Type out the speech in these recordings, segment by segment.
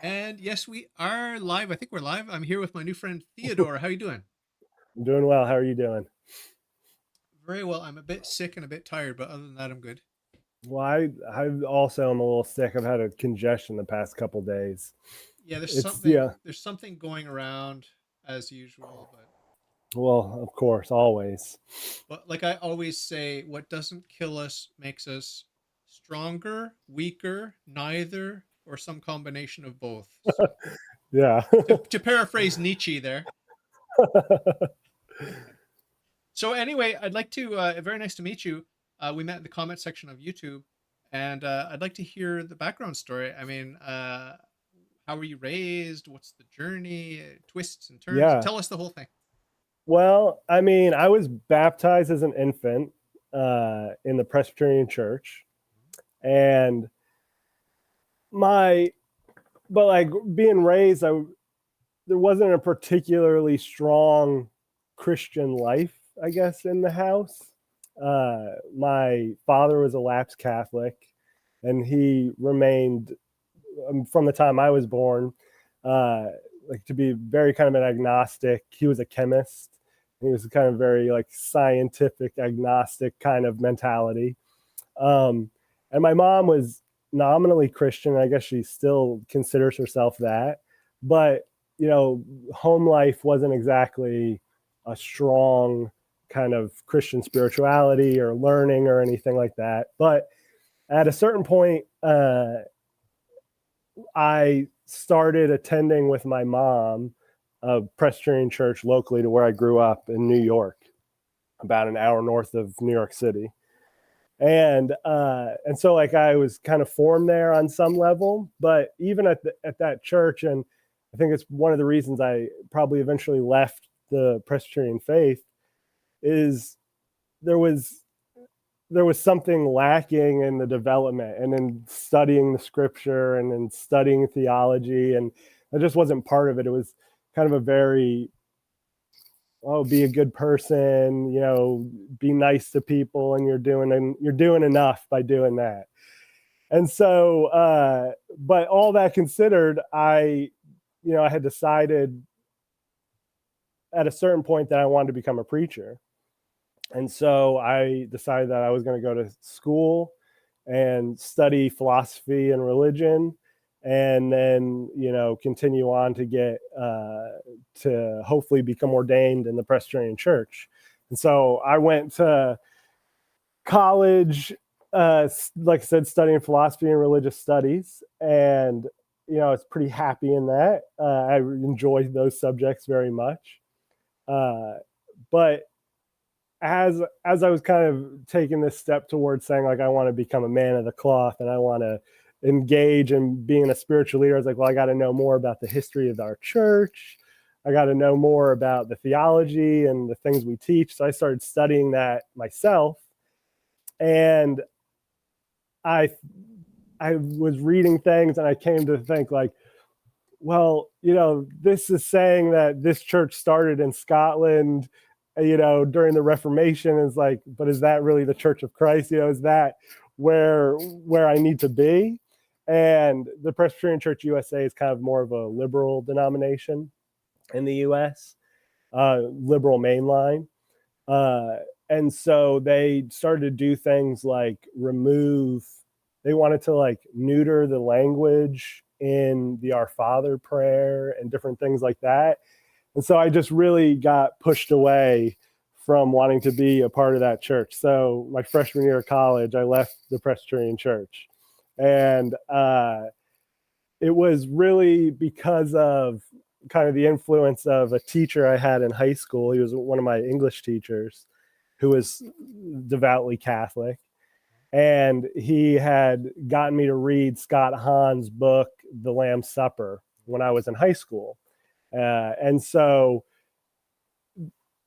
And yes, we are live. I think we're live. I'm here with my new friend Theodore. How you doing? I'm doing well. How are you doing? Very well. I'm a bit sick and a bit tired, but other than that, I'm good. Well, I also am a little sick. I've had a congestion the past couple days. Yeah, there's It's something yeah. there's something going around as usual, Well, of course, always. but like I always say, what doesn't kill us makes us stronger, weaker, neither, or some combination of both. So Yeah. to paraphrase Nietzsche there. So anyway, I'd like to. Very nice to meet you. We met in the comment section of YouTube, and I'd like to hear the background story. I mean, how were you raised? What's the journey? Twists and turns. Yeah. Tell us the whole thing. Well, I mean, I was baptized as an infant in the Presbyterian Church, and my but like being raised, there wasn't a particularly strong Christian life, I guess, in the house. My father was a lapsed Catholic, and he remained from the time I was born, uh, like to be very kind of an agnostic. He was a chemist. He was kind of very like scientific agnostic kind of mentality. And my mom was nominally Christian. I guess she still considers herself that, but home life wasn't exactly a strong kind of Christian spirituality or learning or anything like that. But at a certain point, I started attending with my mom a Presbyterian church locally to where I grew up in New York, about an hour north of New York City. And so like I was kind of formed there on some level, but even at that church, and I think it's one of the reasons I probably eventually left the Presbyterian faith, is there was there was something lacking in the development and in studying the scripture and in studying theology, and that just wasn't part of it. It was kind of a very, oh, be a good person, be nice to people, and you're doing enough by doing that. And so but all that considered, I had decided at a certain point that I wanted to become a preacher. And so I decided that I was going to go to school and study philosophy and religion, and then continue on to get to hopefully become ordained in the Presbyterian Church. And so I went to college, like I said, studying philosophy and religious studies, and I was pretty happy in that. I enjoyed those subjects very much, but as I was kind of taking this step towards saying like I want to become a man of the cloth and I want to engage in being a spiritual leader, I was like, well, I got to know more about the history of our church. I got to know more about the theology and the things we teach. So I started studying that myself, and I I was reading things and I came to think like, well, this is saying that this church started in Scotland, during the Reformation. Is like, but is that really the Church of Christ? Is that where I need to be? And the Presbyterian Church USA is kind of more of a liberal denomination in the US, liberal mainline. Uh, and so they started to do things like they wanted to like neuter the language in the Our Father prayer and different things like that. And so I just really got pushed away from wanting to be a part of that church. So my freshman year of college, I left the Presbyterian Church. And it was really because of kind of the influence of a teacher I had in high school. He was one of my English teachers who was devoutly Catholic. And he had gotten me to read Scott Hahn's book, The Lamb's Supper, when I was in high school. And so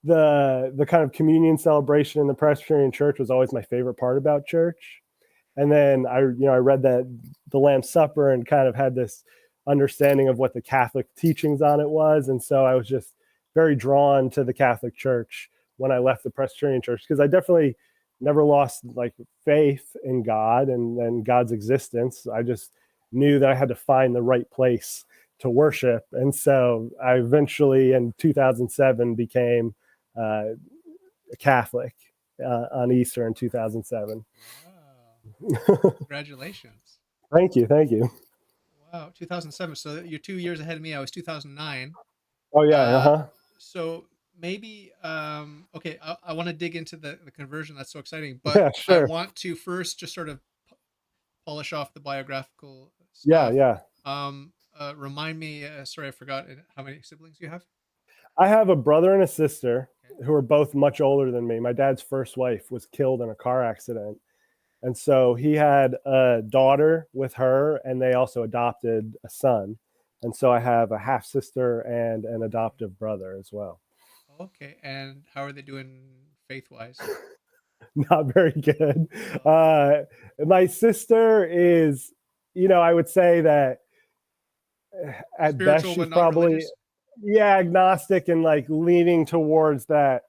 the kind of communion celebration in the Presbyterian Church was always my favorite part about church. And then I read that the Lamb's Supper and kind of had this understanding of what the Catholic teachings on it was. And so I was just very drawn to the Catholic Church when I left the Presbyterian Church, because I definitely never lost like faith in God and God's existence. I just knew that I had to find the right place to worship. And so I eventually, in 2007, became a Catholic on Easter in 2007. Wow. Congratulations. Thank you. Thank you. Wow, 2007. So you're 2 years ahead of me. I was 2009. Oh, yeah. Uh, Uh-huh. so maybe okay, I want to dig into the conversion. That's so exciting. But Yeah, I sure. want to first just sort of polish off the biographical Yeah, stuff. yeah. Remind me. Sorry, I forgot how many siblings you have. I have a brother and a sister Okay. who are both much older than me. My dad's first wife was killed in a car accident. And so he had a daughter with her, and they also adopted a son. And so I have a half sister and an adoptive brother as well. Okay. And how are they doing faith wise? Not very good. Oh, My sister is, I would say that at best spiritual she's but not probably, religious. yeah, agnostic and like leaning towards that,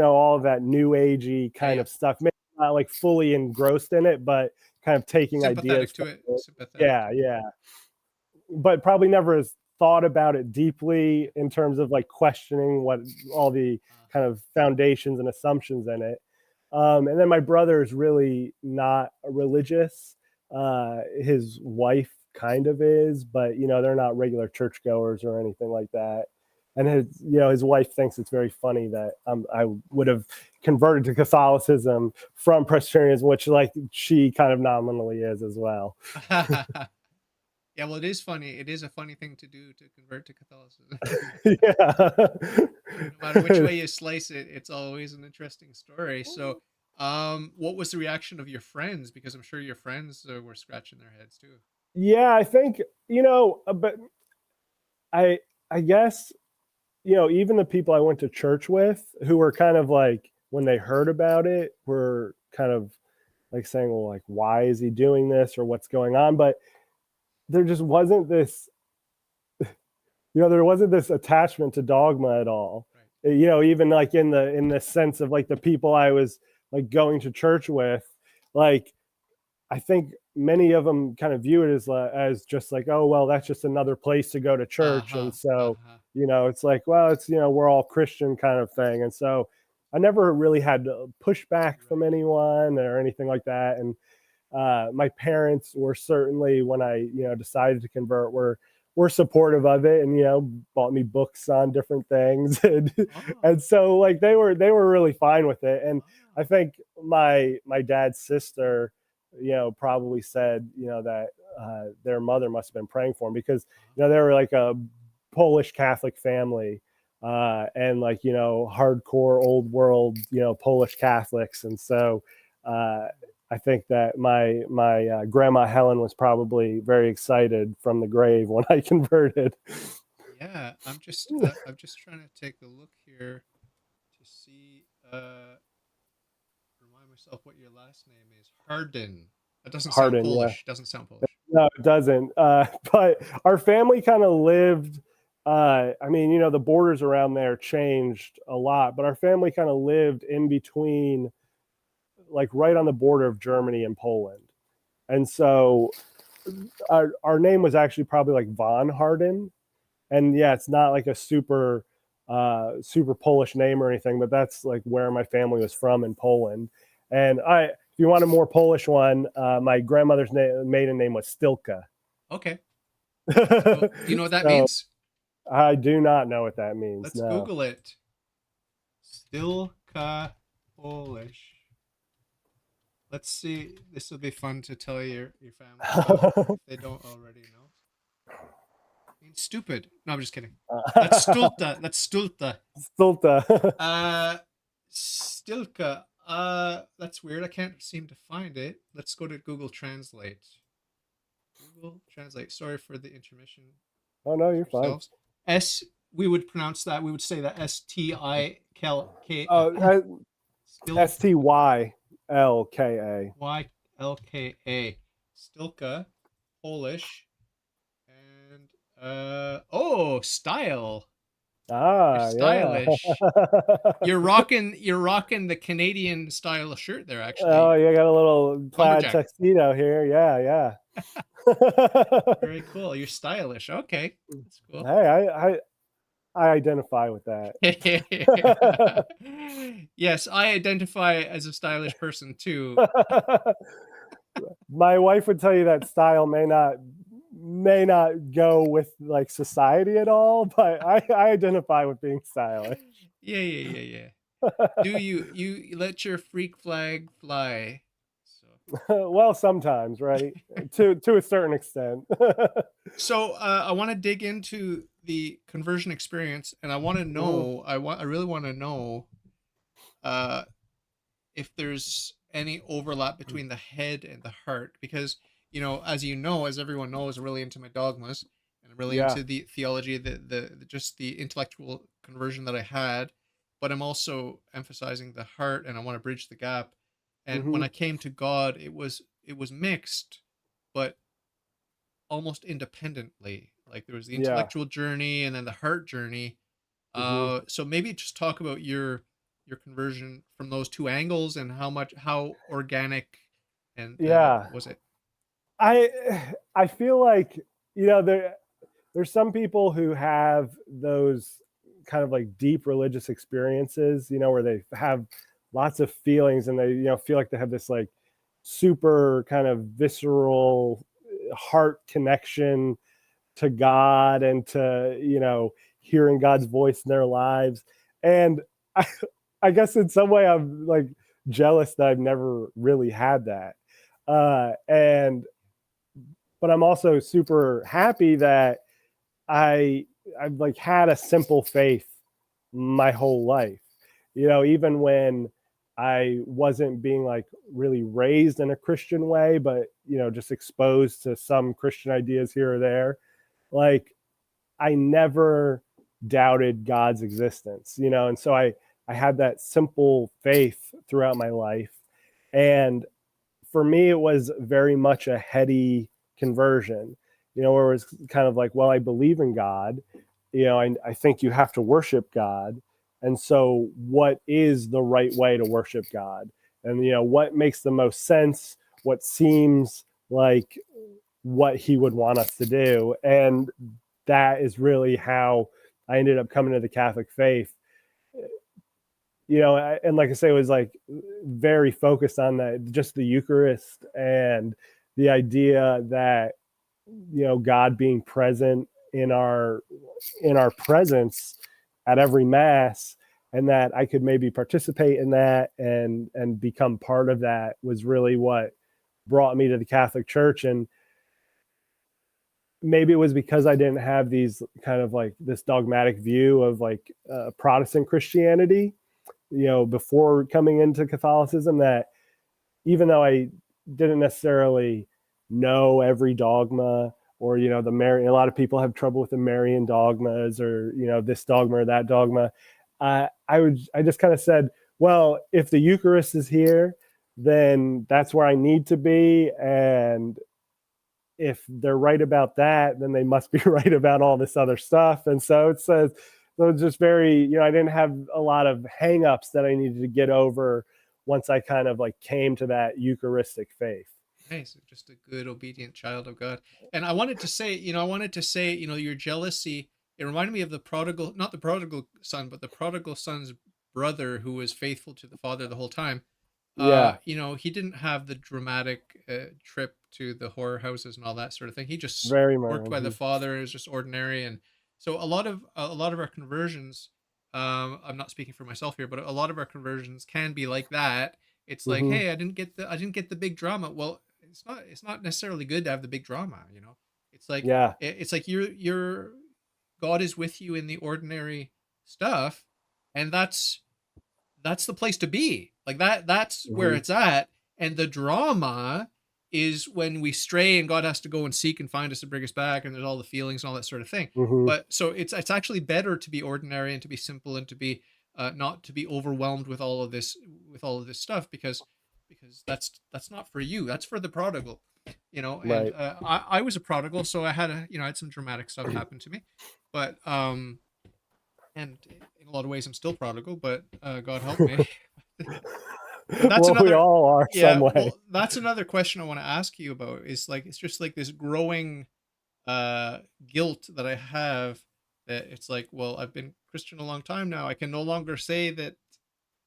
all of that new agey Yeah, kind yeah. of stuff. Maybe not like fully engrossed in it, but kind of taking Sympathetic ideas to from it. it. Sympathetic Yeah, to it. yeah. But probably never has thought about it deeply in terms of like questioning what all the kind of foundations and assumptions in it. And then my brother is really not religious. His wife kind of is, but they're not regular churchgoers or anything like that. And his wife thinks it's very funny that I would have converted to Catholicism from Presbyterianism, which like she kind of nominally is as well. Yeah, well, it is funny. It is a funny thing to do to convert to Catholicism. No matter which Yeah. way you slice it, it's always an interesting story. So, what was the reaction of your friends? Because I'm sure your friends were scratching their heads too. Yeah, I think, but I I guess, even the people I went to church with who were kind of like when they heard about it were kind of like saying, well, like, why is he doing this or what's going on? But there just wasn't this, there wasn't this attachment to dogma at all. Right. Even like in the sense of like the people I was like going to church with, like I think many of them kind of view it as just like, oh well, that's just another place to go to Uh church, huh. and Uh so huh. it's like, well, it's we're all Christian kind of thing, and so I never really had to push back from Right. anyone or anything like that, and my parents were certainly when I decided to convert were supportive of it, and bought me books on different things, Oh. and so like they were really fine with it, and Oh. I think my dad's sister probably said that their mother must have been praying for him because they were like a Polish Catholic family, and like hardcore old world Polish Catholics, and so uh, I think that my grandma Helen was probably very excited from the grave when I converted. Yeah, I'm just trying to take a look here to see remind myself what your last name is. Harden. That doesn't sound Harden, yeah. Polish. Doesn't sound Polish. No, it doesn't. But our family kind of lived. I mean, the borders around there changed a lot, but our family kind of lived in between, like right on the border of Germany and Poland. And so our name was actually probably like Von Harden. And yeah, it's not like a super Polish name or anything, but that's like where my family was from in Poland. And if you want a more Polish one, my grandmother's maiden name was Stilka. Okay. So, do you know what that So means? I do not know what that means. Let's No. Google it. Stilka Polish. Let's see. This will be fun to tell your family about if they don't already know. It means stupid. No, I'm just kidding. That's stulta. That's stulta. Stilta. Uh, Stilka. That's weird. I can't seem to find it. Let's go to Google Translate. Google Translate. Sorry for the intermission Oh no, amongst you're fine. ourselves. S. We would pronounce that. We would say that STIK. Uh, Stil Stylka. YLKA. Stilka, Polish, and oh, style. You're Ah, yeah. stylish. You're rocking the Canadian style of shirt there, Oh, actually. you got a little plaid Lumberjack. tuxedo here. Yeah, Very cool. You're stylish. Okay. That's cool. Hey, I identify with that. Yes, I identify as a stylish person too. My wife would tell you that style may not go with like society at all, but I identify with being stylish. Yeah, yeah, yeah, yeah. Do you let your freak flag fly? So Well, sometimes, right? To a certain extent. so I want to dig into the conversion experience, and I want to Mhm. know. I really want to know uh, if there's any overlap between the head and the heart, because as you know, as everyone knows, I'm really into my dogmas, and I'm really Yeah. into the theology, the just the intellectual conversion that I had, but I'm also emphasizing the heart, and I want to bridge the gap. And when Hmm. I came to God, it was mixed, but almost independently. Like there was the Yeah. intellectual journey and then the heart journey. Hmm. So maybe just talk about your conversion from those two angles, and how organic and Yeah. was it? I I feel like there's some people who have those kind of like deep religious experiences, where they have lots of feelings and they feel like they have this like super kind of visceral heart connection to God and to hearing God's voice in their lives. And I, I guess in some way I'm like jealous that I've never really had that. And but I'm also super happy that I've like had a simple faith my whole life. Even when I wasn't being like really raised in a Christian way, but just exposed to some Christian ideas here or there. Like I never doubted God's existence, and so I had that simple faith throughout my life. And for me, it was very much a heady conversion, where it was kind of like, well, I believe in God. I think you have to worship God. And so, what is the right way to worship God? And, what makes the most sense? What seems like what he would want us to do? And that is really how I ended up coming to the Catholic faith. And like I say, it was like very focused on that, just the Eucharist and the idea that God being present in our presence at every mass, and that I could maybe participate in that and become part of that was really what brought me to the Catholic Church. And maybe it was because I didn't have these kind of like this dogmatic view of like Protestant Christianity, before coming into Catholicism, that even though I didn't necessarily know every dogma, or the Mary, a lot of people have trouble with the Marian dogmas, or this dogma or that dogma. I just kind of said, well, if the Eucharist is here, then that's where I need to be, and if they're right about that, then they must be right about all this other stuff. And so it's just very, I didn't have a lot of hangups that I needed to get over once I kind of like came to that Eucharistic faith. Nice, just a good obedient child of God. And I wanted to say, your jealousy. It reminded me of the prodigal, not the prodigal son, but the prodigal son's brother who was faithful to the father the whole time. Yeah, He didn't have the dramatic trip to the horror houses and all that sort of thing. He just very much. worked by the Mm-hmm. father. It was just ordinary. And so a lot of our conversions, I'm not speaking for myself here, but a lot of our conversions can be like that. It's like, Mm-hmm. hey, I didn't get the big drama. Well, it's not necessarily good to have the big drama. It's like Yeah. it's like you're God is with you in the ordinary stuff, and that's the place to be. Like that's where Mm-hmm. it's at. And the drama is when we stray and God has to go and seek and find us and bring us back, and there's all the feelings and all that sort of thing. Mm-hmm. But so it's actually better to be ordinary and to be simple and to be not to be overwhelmed with all of this stuff, because that's not for you. That's for the prodigal. And Right. I was a prodigal, so I had some dramatic stuff happen to me. But and in a lot of ways, I'm still prodigal, but God help me. But that's Well, we another, all are some yeah. way. Well, that's another question I want to ask you about. Is like it's just like this growing guilt that I have, that it's like, well, I've been Christian a long time now. I can no longer say that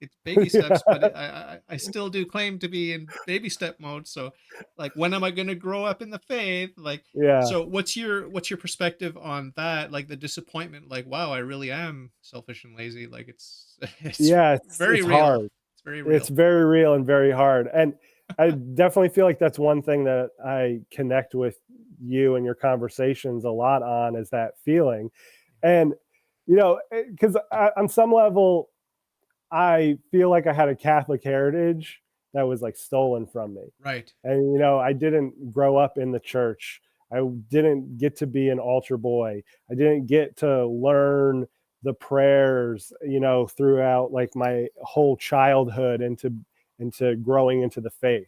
it's baby steps, but Yeah. I still do claim to be in baby step mode. So, like, when am I going to grow up in the faith? Like, Yeah. so what's your perspective on that? Like the disappointment, like, wow, I really am selfish and lazy. Like it's it's Yeah, very it's real. hard. It's very It's real. very real and very hard. And I definitely feel like that's one thing that I connect with you and your conversations a lot on, is that feeling. And, because on some level, I feel like I had a Catholic heritage that was like stolen from me. Right. And, I didn't grow up in the church. I didn't get to be an altar boy. I didn't get to learn the prayers, throughout like my whole childhood into growing into the faith.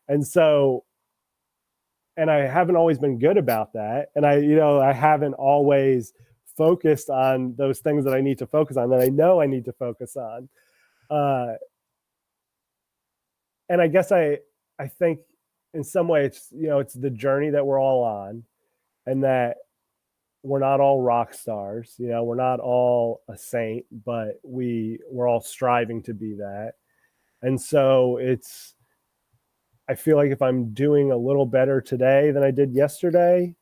And so, and I haven't always been good about that. And I haven't always focused on those things that I need to focus on, that I know I need to focus on. Uh, and I guess I think in some way it's the journey that we're all on, and that we're not all rock stars. We're not all a saint, but we're all striving to be that. And so I feel like if I'm doing a little better today than I did yesterday,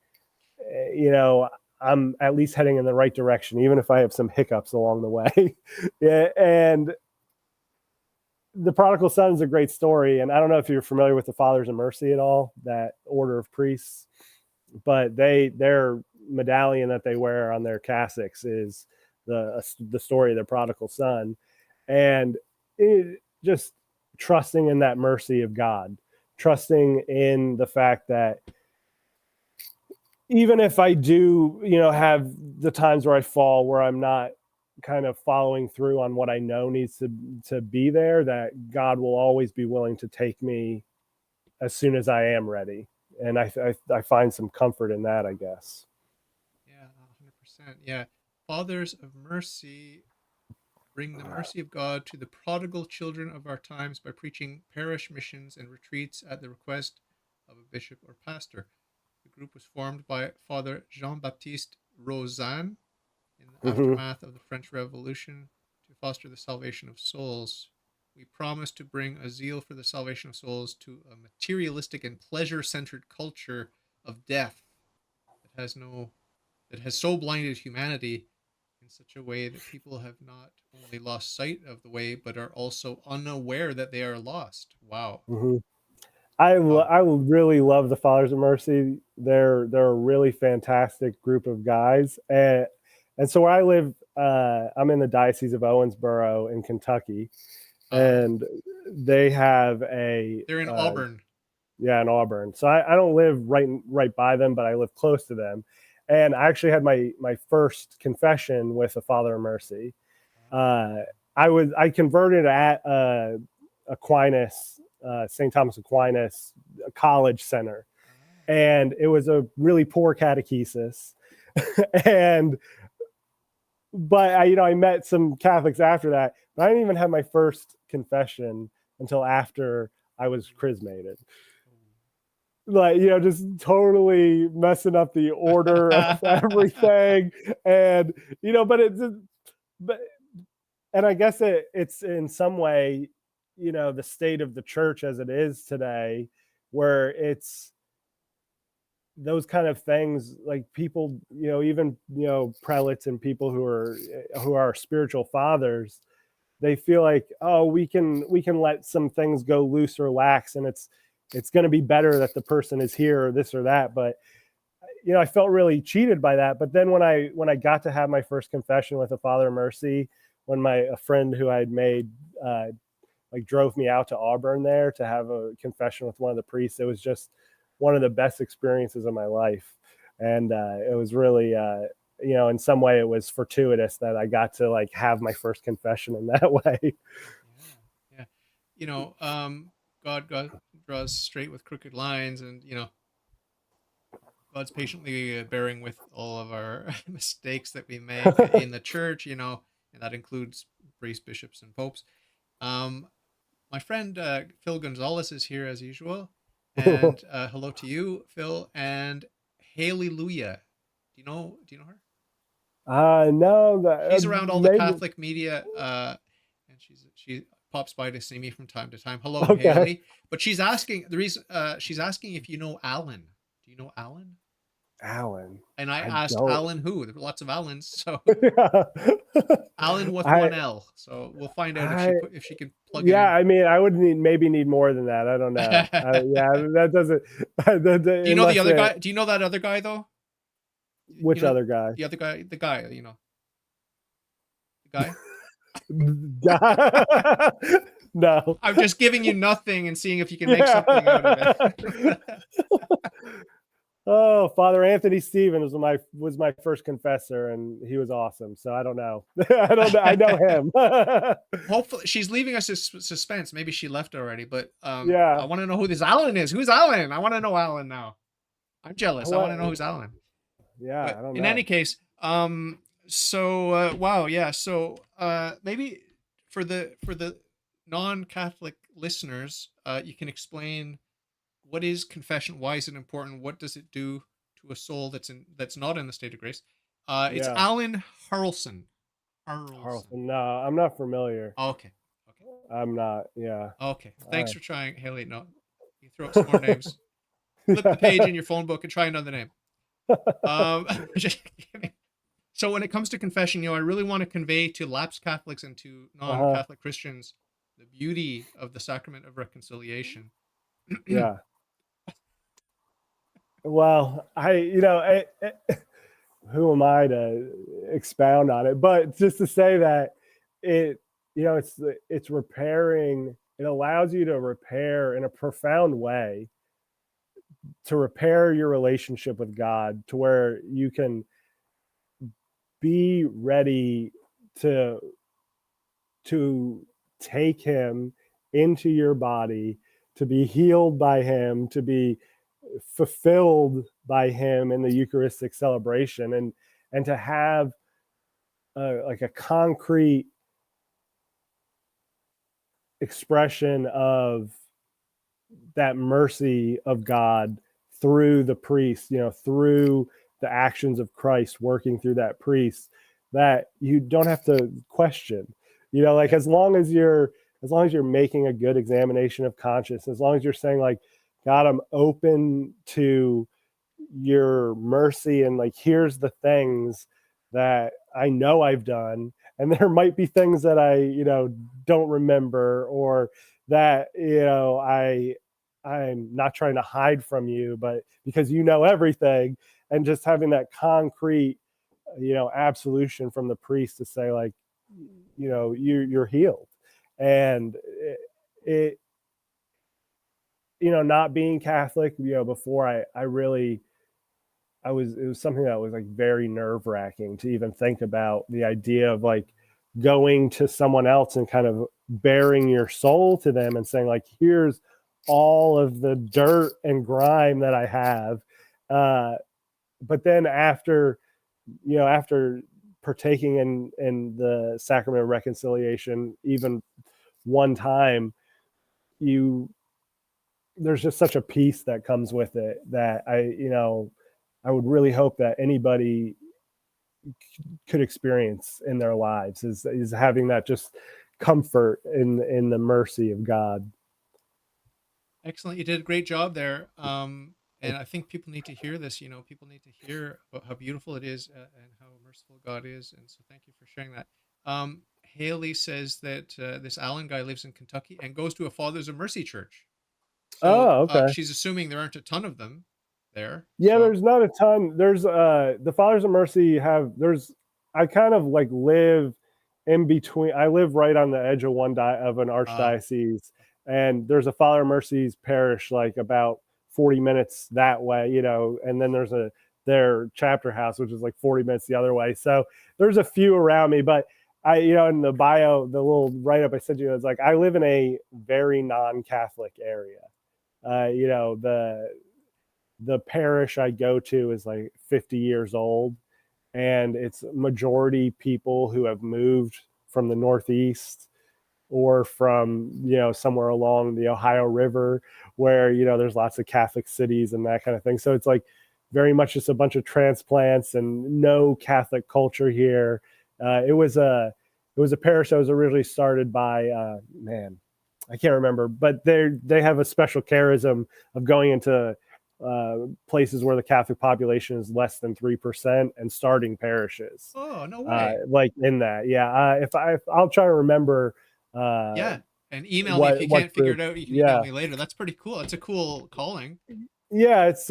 you know, I'm at least heading in the right direction, even if I have some hiccups along the way. Yeah, and the prodigal son is a great story. And I don't know if you're familiar with the Fathers of Mercy at all, that order of priests, but their medallion that they wear on their cassocks is the story of the prodigal son. And just trusting in that mercy of God, trusting in the fact that even if I do, have the times where I fall, where I'm not kind of following through on what I know needs to be there, that God will always be willing to take me as soon as I am ready. And I find some comfort in that, I guess. Yeah, 100%. Yeah. Fathers of mercy bring the mercy of God to the prodigal children of our times by preaching parish missions and retreats at the request of a bishop or pastor. The group was formed by Father Jean Baptiste Rozan in the Mm-hmm. aftermath of the French Revolution to foster the salvation of souls. We promise to bring a zeal for the salvation of souls to a materialistic and pleasure centered culture of death that has no that has so blinded humanity in such a way that people have not only lost sight of the way but are also unaware that they are lost. Wow. Mm-hmm. Wow. I really love the Fathers of Mercy. They're a really fantastic group of guys, and so where I live, I'm in the Diocese of Owensboro in Kentucky, Uh, and they have a they're in Auburn. yeah, in Auburn. So I don't live right by them, but I live close to them. And I actually had my first confession with a Father of Mercy. Uh, I converted at Aquinas, St. Thomas Aquinas College Center, and it was a really poor catechesis. And but I met some Catholics after that, but I didn't even have my first confession until after I was chrismated. Like, just totally messing up the order of everything. And but but and I guess it's in some way, the state of the church as it is today, where it's those kind of things, like people, even prelates and people who are spiritual fathers, they feel like, oh, we can let some things go loose or lax, and it's going to be better that the person is here or this or that. But I felt really cheated by that. But then when I got to have my first confession with a Father of Mercy, when a friend who I had made like drove me out to Auburn there to have a confession with one of the priests, it was just one of the best experiences of my life. And it was really in some way it was fortuitous that I got to like have my first confession in that way. Yeah. Yeah. You know, um, God draws straight with crooked lines, and God's patiently bearing with all of our mistakes that we make in the church, you know, and that includes priests, bishops, and popes. Um, my friend Phil Gonzalez is here as usual, and hello to you, Phil, and Hallelujah. Do you know her? No, She's around all the maybe. Catholic media, and she pops by to see me from time to time. Hello, Okay. Haley. But she's asking the reason. She's asking if you know Alan. Do you know Alan? Alan. And I I asked don't. Alan who. There were lots of Alans, so Yeah. Alan with I one L. So we'll find out I if she can plug it yeah, in. I mean, I would need more than that. I don't know. Yeah, that doesn't. Do you know the Unless other it. guy? Do you know that other guy though? You Which know other guy? the other guy, the guy, the guy. No. I'm just giving you nothing and seeing if you can make something out of Yeah. it. Oh, Father Anthony Stevens was my first confessor, and he was awesome. So I don't know. I don't know. I know him. Hopefully, she's leaving us suspense. Maybe she left already, but I Yeah. want to know who this Alan is. Who's Alan? I want to know Alan now. I'm jealous. I want What? to know who's Alan. Yeah, But I don't in any know. case, wow, yeah. So maybe for the non-Catholic listeners, you can explain what is confession, why is it important, what does it do to a soul that's not in the state of grace. It's Yeah. Alan Harlson. Harlson. Harlson. No, I'm not familiar. Okay. Okay. I'm not. Yeah. Okay. All Thanks for trying, Haley. No, you throw up some more right. names. Flip the page in your phone book and try another name. Just kidding. So when it comes to confession, I really want to convey to lapsed Catholics and to Uh-huh. non-Catholic Christians the beauty of the sacrament of reconciliation. Yeah. Well, who am I to expound on it? But just to say that it, it's repairing. It allows you to repair in a profound way, to repair your relationship with God, to where you can be ready to to take him into your body, to be healed by him, to be fulfilled by him in the Eucharistic celebration, and to have like a concrete expression of that mercy of God through the priest, through the actions of Christ working through that priest, that you don't have to question. Like Yeah. as long as you're making a good examination of conscience, as long as you're saying like, God, I'm open to your mercy, and like, here's the things that I know I've done, and there might be things that I don't remember, or that I'm not trying to hide from you, but because you know everything, and just having that concrete absolution from the priest to say like, you're healed. And it not being Catholic, before I really, it was something that was like very nerve wracking to even think about, the idea of like going to someone else and kind of bearing your soul to them and saying like, here's all of the dirt and grime that I have. But then after partaking in the sacrament of reconciliation, even one time, you there's just such a peace that comes with it, that I would really hope that anybody could experience in their lives, is having that just comfort in the mercy of God. Excellent. You did a great job there. And I think people need to hear this. People need to hear about how beautiful it is and how merciful God is. And so thank you for sharing that. Haley says that this Allen guy lives in Kentucky and goes to a Fathers of Mercy church. So Oh, okay. she's assuming there aren't a ton of them there. Yeah, So, there's not a ton. There's the Fathers of Mercy have there's I kind of like live in between. I live right on the edge of of an archdiocese, and there's a Father of Mercy's parish like about 40 minutes that way, and then there's their chapter house, which is like 40 minutes the other way. So there's a few around me, but in the bio, the little write up I sent you, it's like I live in a very non-Catholic area. The the parish I go to is like 50 years old, and it's majority people who have moved from the Northeast or from, somewhere along the Ohio River, where, there's lots of Catholic cities and that kind of thing. So it's like very much just a bunch of transplants and no Catholic culture here. It was a parish that was originally started by, man, I can't remember, but they have a special charism of going into places where the Catholic population is less than 3% and starting parishes. Oh, no way. Like in that, yeah. If I'll try to remember Yeah. And email me if you what can't figure group. it out. You can email Yeah, me later. That's pretty cool. It's a cool calling. yeah, it's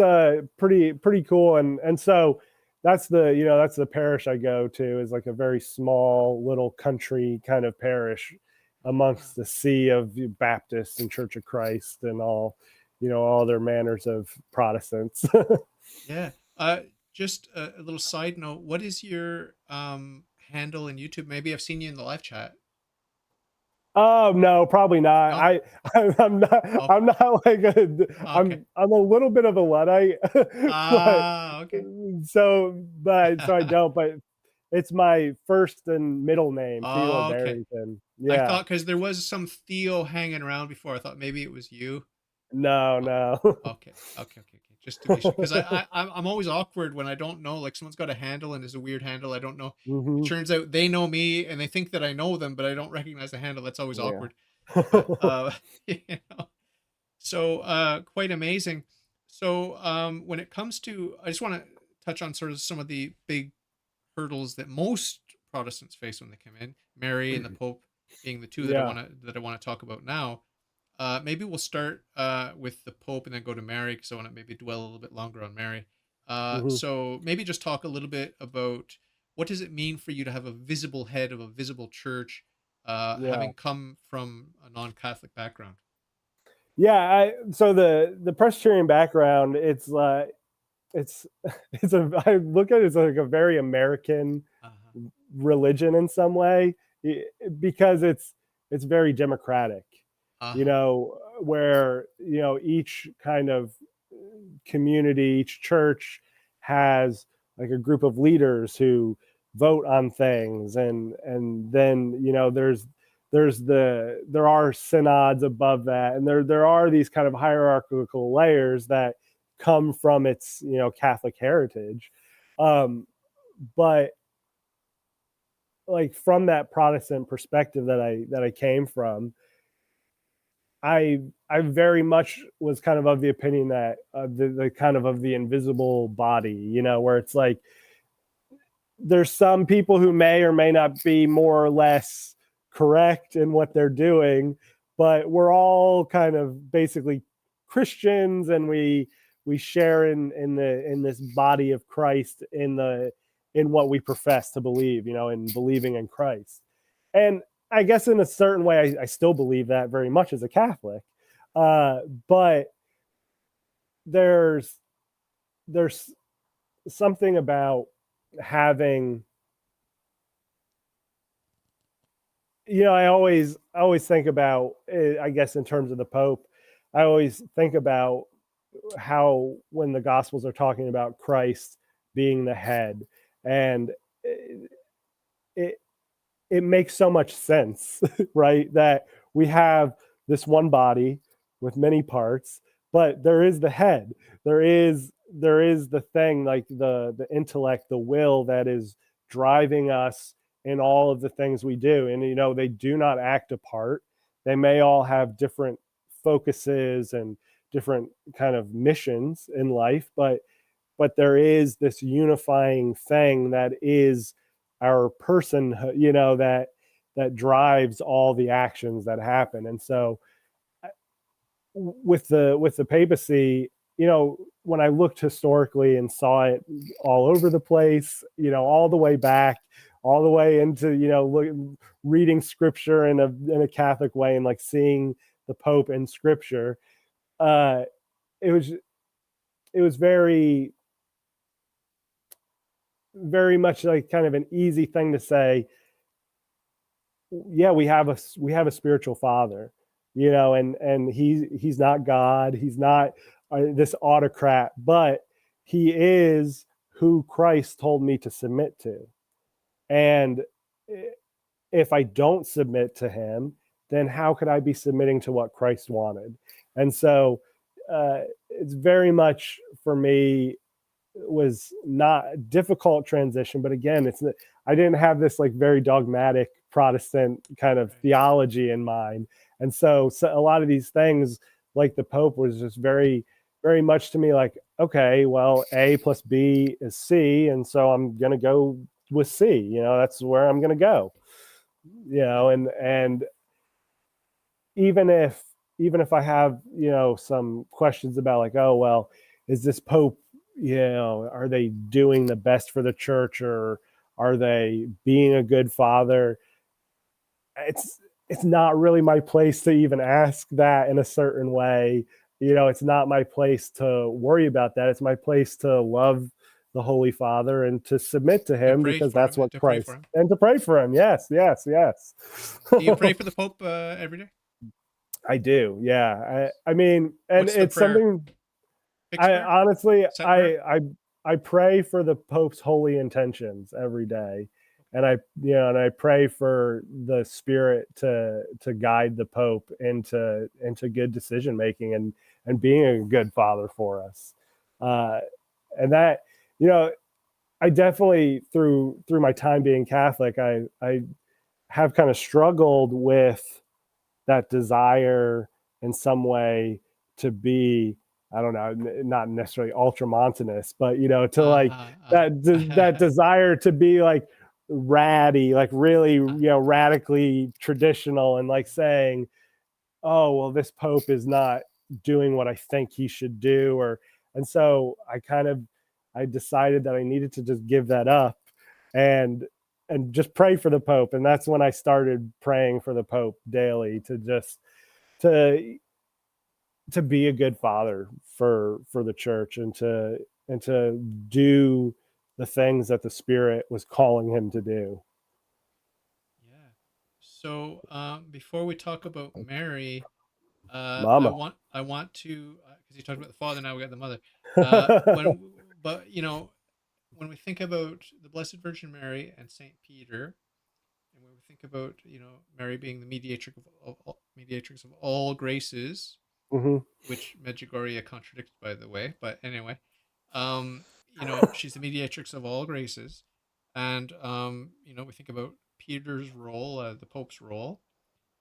pretty cool, and so that's the parish I go to, is like a very small little country kind of parish Ah, amongst the sea of Baptists and Church of Christ and all their manners of Protestants. yeah. Just a little side note. What is your handle in YouTube? Maybe I've seen you in the live chat. Oh no, probably not. No? I'm not. Okay. I'm not like a. Okay. I'm a little bit of a luddite, but Ah, okay. so I don't. But it's my first and middle name, Theodore Okay. Barrington. I Yeah. thought because there was some Theo hanging around before, I thought maybe it was you. No, Oh, no. okay. Just to be sure, because I'm always awkward when I don't know. Like someone's got a handle and is a weird handle. I don't know. It Hmm. turns out they know me and they think that I know them, but I don't recognize the handle. That's always Yeah. awkward. But you know, so quite amazing. So when it comes to, I just want to touch on sort of some of the big hurdles that most Protestants face when they come in. Mary and the Pope being the two that Yeah. I want to talk about now. Maybe we'll start with the Pope and then go to Mary because I want to maybe dwell a little bit longer on Mary. Hmm. So maybe just talk a little bit about what does it mean for you to have a visible head of a visible church, Yeah. having come from a non-Catholic background. Yeah. So the Presbyterian background, it's I look at it as like a very American Uh-huh. religion in some way, because it's very democratic, Uh-huh. where each kind of community, each church has like a group of leaders who vote on things, and then there are synods above that, and there are these kind of hierarchical layers that come from its Catholic heritage. Um, but like from that Protestant perspective that I came from, I very much was kind of the opinion that the kind of the invisible body, where it's like there's some people who may or may not be more or less correct in what they're doing, but we're all kind of basically Christians, and we share in this body of Christ, in what we profess to believe, in believing in Christ. And I guess in a certain way, I still believe that very much as a Catholic. But there's there's something about having, I always think about, I guess, in terms of the Pope, I always think about how when the Gospels are talking about Christ being the head, and it it makes so much sense, right? That we have this one body with many parts, but there is the head. There is the thing, like the intellect, the will, that is driving us in all of the things we do. And they do not act apart. They may all have different focuses and different kind of missions in life, but there is this unifying thing that is our person, that drives all the actions that happen. And so with the papacy, when I looked historically and saw it all over the place, all the way back, all the way into reading scripture in a Catholic way, and like seeing the Pope in scripture, uh, it was very, very much like kind of an easy thing to say. Yeah, we have a spiritual father, and he's not God. He's not this autocrat, but he is who Christ told me to submit to. And if I don't submit to him, then how could I be submitting to what Christ wanted? And so it's very much for me was not a difficult transition, but again, I didn't have this like very dogmatic Protestant kind of theology in mind. And so a lot of these things, like the Pope, was just very, very much to me like, okay, well, A plus B is C, and so I'm gonna go with C. That's where I'm gonna go. And even if I have some questions about like, oh well, is this Pope, are they doing the best for the church, or are they being a good father? It's not really my place to even ask that in a certain way. It's not my place to worry about that. It's my place to love the Holy Father and to submit to him, because that's what Christ, and to pray for him. Yes. Do you pray for the Pope every day? I do. Yeah. I mean, and What's it's something honestly, I pray for the Pope's holy intentions every day. And I pray for the Spirit to guide the Pope into good decision making and being a good father for us. And that, I definitely through my time being Catholic, I have kind of struggled with that desire in some way to be, I don't know, not necessarily ultramontanist, but to like that desire to be like ratty, like really radically traditional, and like saying, oh well, this Pope is not doing what I think he should do, and so I decided that I needed to just give that up and just pray for the Pope. And that's when I started praying for the Pope daily, to just to be a good father for the church, and to do the things that the Spirit was calling him to do. Yeah. So before we talk about Mary, Mama. I want to, because you talked about the father, now we got the mother. But when we think about the Blessed Virgin Mary and Saint Peter, and when we think about Mary being the mediatrix of all graces, Mm-hmm. which Medjugorje contradicts, by the way. But anyway, she's the mediatrix of all graces, and we think about Peter's role, the Pope's role,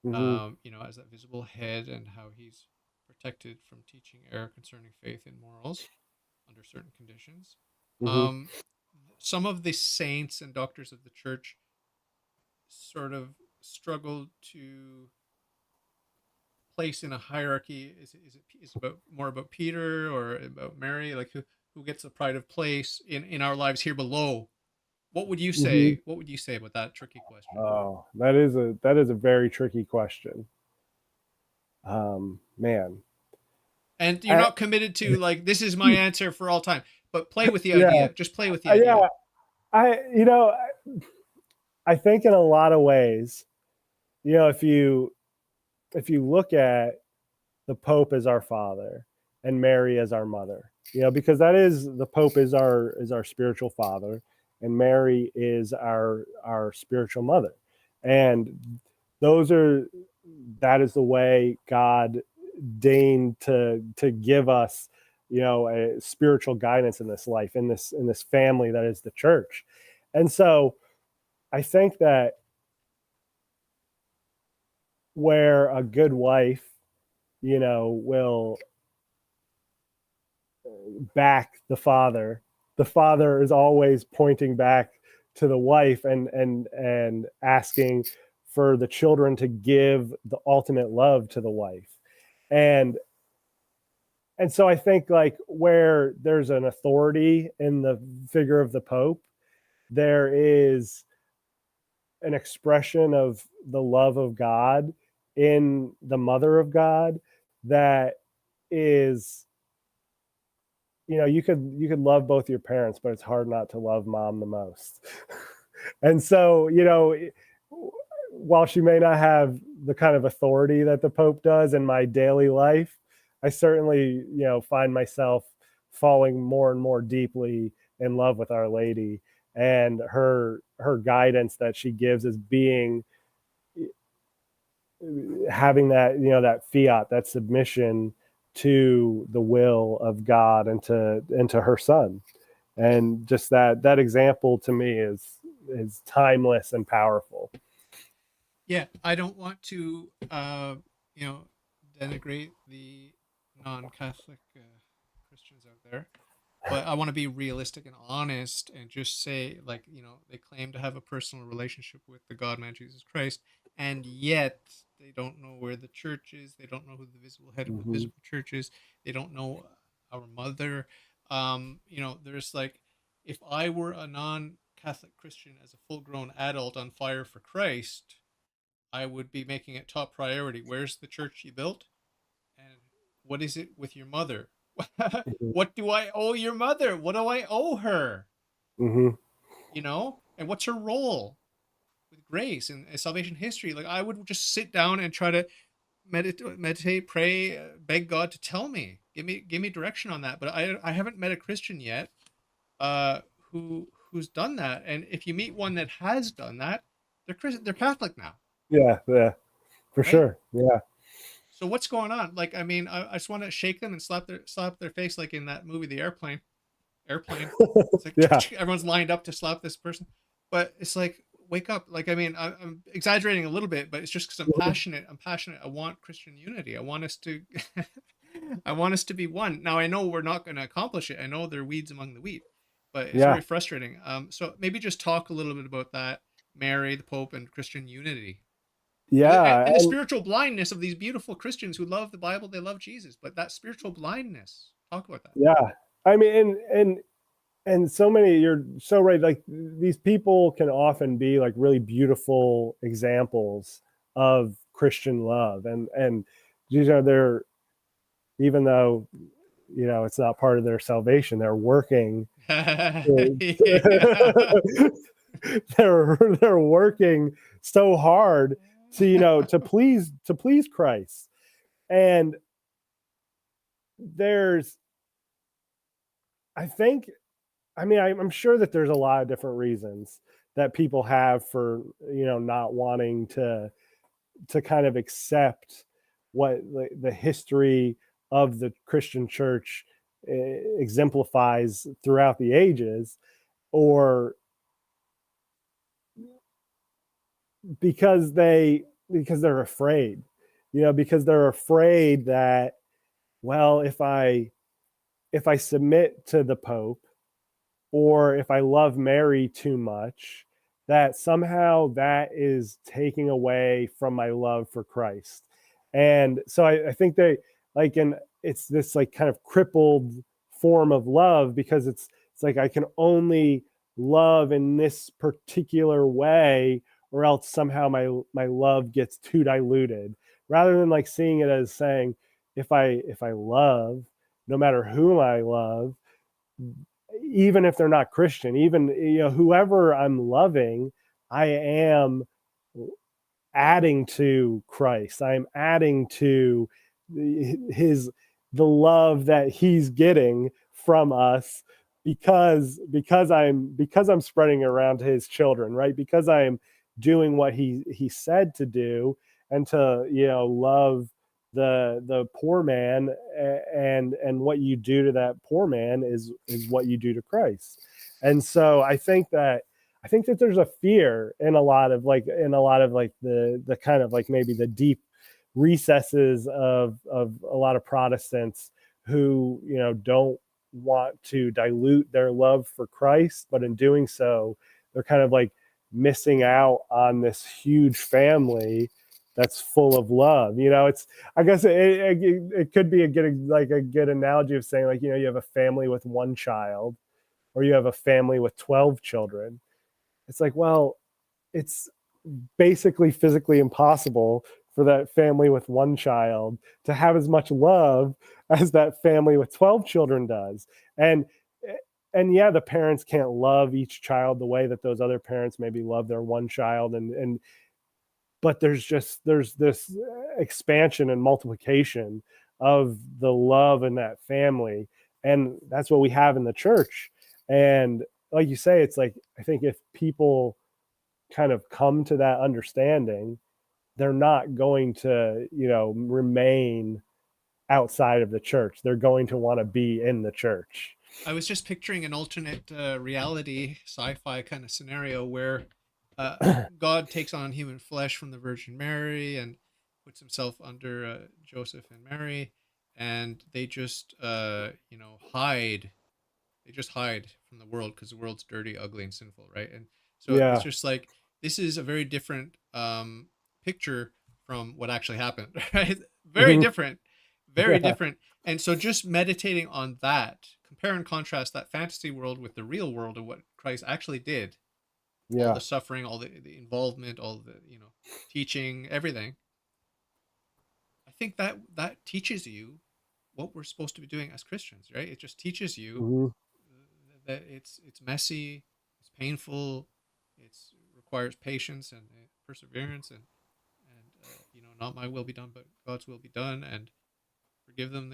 Mm-hmm. as that visible head, and how he's protected from teaching error concerning faith and morals under certain conditions. Mm-hmm. Um, some of the saints and doctors of the church sort of struggled to place in a hierarchy. Is it about more about Peter or about Mary? Like who gets the pride of place in our lives here below? What would you Mm-hmm. say? What would you say about that tricky question? Oh, that is a very tricky question. Man. And you're not committed to like this is my answer for all time, but play with the Yeah. idea. Just play with the idea. Yeah. I think in a lot of ways, if you look at the Pope as our father and Mary as our mother, because that is, the Pope is our spiritual father, and Mary is our spiritual mother. And that is the way God deigned to give us, a spiritual guidance in this life, in this family that is the church. And so I think that where a good wife, will back the father is always pointing back to the wife, and asking for the children to give the ultimate love to the wife. And so I think like where there's an authority in the figure of the Pope, there is an expression of the love of God in the Mother of God that is, you could love both your parents, but it's hard not to love mom the most. And so, while she may not have the kind of authority that the Pope does in my daily life, I certainly, find myself falling more and more deeply in love with Our Lady, and her guidance that she gives is being, having that, that fiat, that submission to the will of God, and to her son. And just that example to me is timeless and powerful. Yeah, I don't want to, you know, denigrate the non-Catholic Christians out there, but I want to be realistic and honest and just say, like, they claim to have a personal relationship with the God Man Jesus Christ, and yet they don't know where the church is. They don't know who the visible head of the Hmm. visible church is. They don't know our mother. There's like, if I were a non-Catholic Christian as a full-grown adult on fire for Christ, I would be making it top priority. Where's the church you built? And what is it with your mother? What do I owe your mother? What do I owe her? Hmm. And what's her role with grace and salvation history? Like, I would just sit down and try to meditate, pray, beg God to tell me, give me direction on that. But I haven't met a Christian yet, uh, who's done that. And if you meet one that has done that, they're Catholic now, Yeah, yeah, for right? sure. Yeah. So what's going on? Like, I mean, I just want to shake them and slap their face, like in that movie, The Airplane. Airplane. It's like Yeah. everyone's lined up to slap this person, but it's like, wake up. Like, I mean, I'm exaggerating a little bit, but it's just because I'm passionate. I'm passionate. I want Christian unity. I want us to, I want us to be one. Now I know we're not going to accomplish it. I know there are weeds among the wheat, but it's Yeah. very frustrating. So maybe just talk a little bit about that, Mary, the Pope, and Christian unity. Yeah. And the spiritual blindness of these beautiful Christians who love the Bible, they love Jesus, but that spiritual blindness. Talk about that. Yeah. I mean, and so many, you're so right. Like, these people can often be like really beautiful examples of Christian love, and they're, even though, it's not part of their salvation, they're working. Yeah. They're working so hard to, to please Christ. And there's, I think, I mean, I'm sure that there's a lot of different reasons that people have for, not wanting to kind of accept what the history of the Christian church exemplifies throughout the ages, or because they're afraid, because they're afraid that, well, if I submit to the Pope, or if I love Mary too much, that somehow that is taking away from my love for Christ. And so I think they, like, and it's this like kind of crippled form of love, because it's like I can only love in this particular way, or else somehow my love gets too diluted, rather than like seeing it as saying, if I love, no matter whom I love, even if they're not Christian, even, whoever I'm loving, I am adding to Christ. I'm adding to his the love that he's getting from us, because I'm spreading it around to his children, right? Because I'm doing what he said to do, and to, love the poor man, and what you do to that poor man is what you do to Christ. And so I think that there's a fear in a lot of the kind of like maybe the deep recesses of a lot of Protestants, who, don't want to dilute their love for Christ, but in doing so, they're kind of like missing out on this huge family that's full of love. It's, I guess it could be a good analogy of saying, like, you have a family with one child, or you have a family with 12 children. It's like, well, it's basically physically impossible for that family with one child to have as much love as that family with 12 children does. And yeah, the parents can't love each child the way that those other parents maybe love their one child, and but there's this expansion and multiplication of the love in that family. And that's what we have in the church. And like you say, it's like, I think if people kind of come to that understanding, they're not going to, remain outside of the church. They're going to want to be in the church. I was just picturing an alternate reality sci-fi kind of scenario where uh, God takes on human flesh from the Virgin Mary and puts himself under Joseph and Mary, and they just hide. They just hide from the world because the world's dirty, ugly, and sinful, right? And so it's Yeah. just like this is a very different picture from what actually happened, right? Very Mhm. different, very Yeah. different. And so just meditating on that, compare and contrast that fantasy world with the real world of what Christ actually did, all Yeah. the suffering, all the involvement, all the teaching, everything. I think that teaches you what we're supposed to be doing as Christians, right? It just teaches you Hmm. that it's messy, it's painful, it's requires patience and perseverance, and not my will be done, but God's will be done, and forgive them,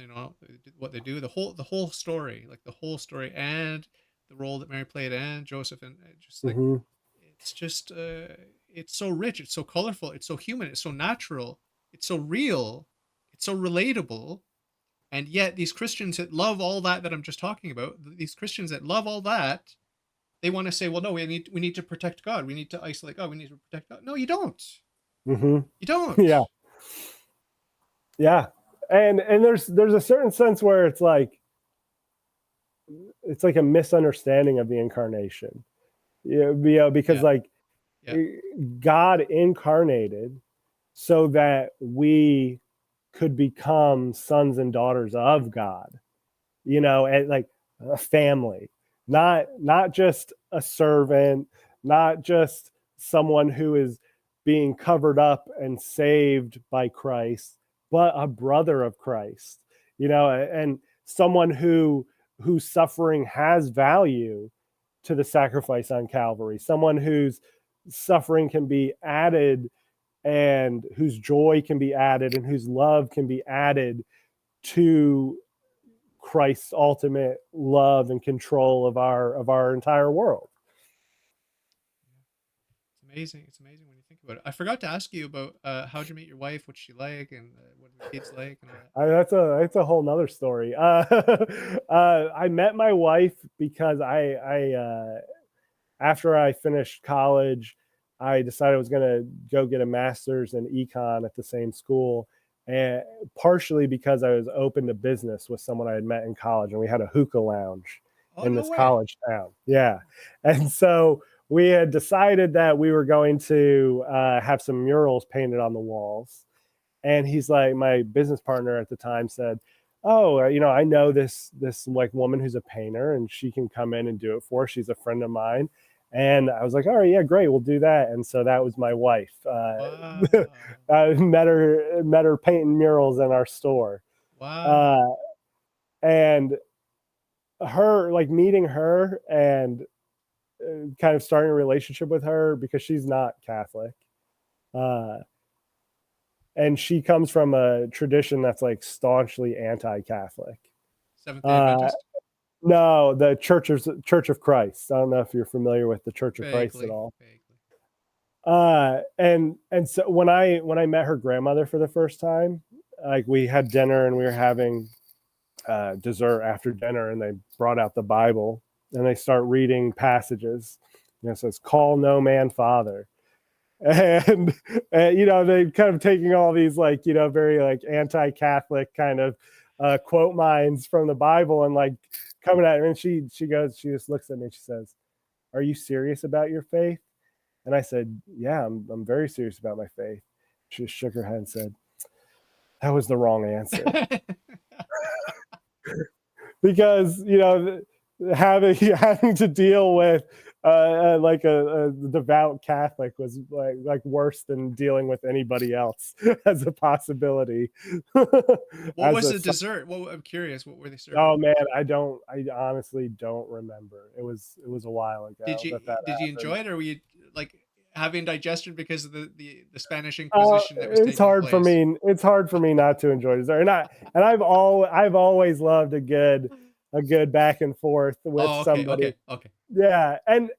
what they do. The whole story, like the whole story, and the role that Mary played, and Joseph, and just like Hmm. it's just it's so rich, it's so colorful, it's so human, it's so natural, it's so real, it's so relatable. And yet these Christians that love all that I'm just talking about, these Christians that love all that, they want to say, well, no, we need to protect God, we need to isolate God, we need to protect God. No, you don't. Hmm. You don't. Yeah. Yeah. And there's a certain sense where it's like a misunderstanding of the incarnation. Because Yeah, like yeah, God incarnated so that we could become sons and daughters of God, and like a family, not just a servant, not just someone who is being covered up and saved by Christ, but a brother of Christ, and someone whose suffering has value to the sacrifice on Calvary, someone whose suffering can be added and whose joy can be added and whose love can be added to Christ's ultimate love and control of our entire world. it's amazing. It's amazing when you think about it. I forgot to ask you about how'd you meet your wife, what's she like, and what are the kids like, and all that. That's a whole nother story. I met my wife because I after I finished college, I decided I was going to go get a master's in econ at the same school, and partially because I was open to business with someone I had met in college, and we had a hookah lounge Oh, in no this way. college town. Yeah, and so we had decided that we were going to have some murals painted on the walls. And he's like, my business partner at the time said, "Oh, I know this like woman who's a painter, and she can come in and do it for us. She's a friend of mine." And I was like, "All right, yeah, great, we'll do that." And so that was my wife. Wow. I met her painting murals in our store, Wow. uh, and her like meeting her and kind of starting a relationship with her because she's not Catholic. Uh, and she comes from a tradition that's like staunchly anti-Catholic. Seventh Day Uh, Adventist. no, the Church of Christ. I don't know if you're familiar with the Church of Christ at Vaguely, all. vaguely. And so when I met her grandmother for the first time, like we had dinner and we were having dessert after dinner, and they brought out the Bible and they start reading passages. It says, "Call no man father." And they kind of taking all these like very like anti-Catholic kind of quote mines from the Bible and like coming at her, and she just looks at me and she says, "Are you serious about your faith?" And I said, "Yeah, I'm very serious about my faith." She just shook her head and said, "That was the wrong answer." Because having to deal with like a devout Catholic was like worse than dealing with anybody else as a possibility. What As was a the dessert? I'm curious. What were they serving? Oh man, I honestly don't remember. It was a while Did ago you that did you happened. enjoy it, or were you like? having indigestion because of the Spanish Inquisition that was It's taking hard for place. me. It's hard for me not to enjoy dessert, and I've always loved a good back and forth with Oh, okay, somebody. okay, okay. Yeah, and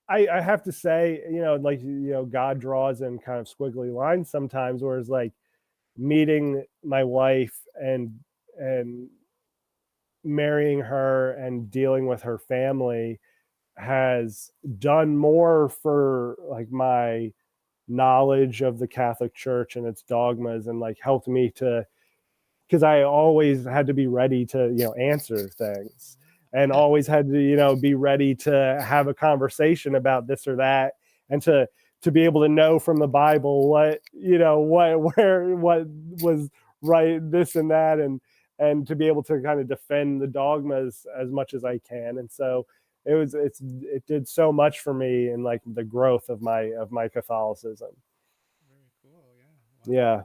I have to say, like God draws in kind of squiggly lines sometimes, where it's like meeting my wife and marrying her and dealing with her family has done more for like my knowledge of the Catholic Church and its dogmas, and like helped me to, because I always had to be ready to answer things, and Yeah. always had to be ready to have a conversation about this or that, and to be able to know from the Bible what what was right, this and that, and to be able to kind of defend the dogmas as much as I can. And so it did so much for me in like the growth of my Catholicism. Very cool. Yeah. Wow. Yeah.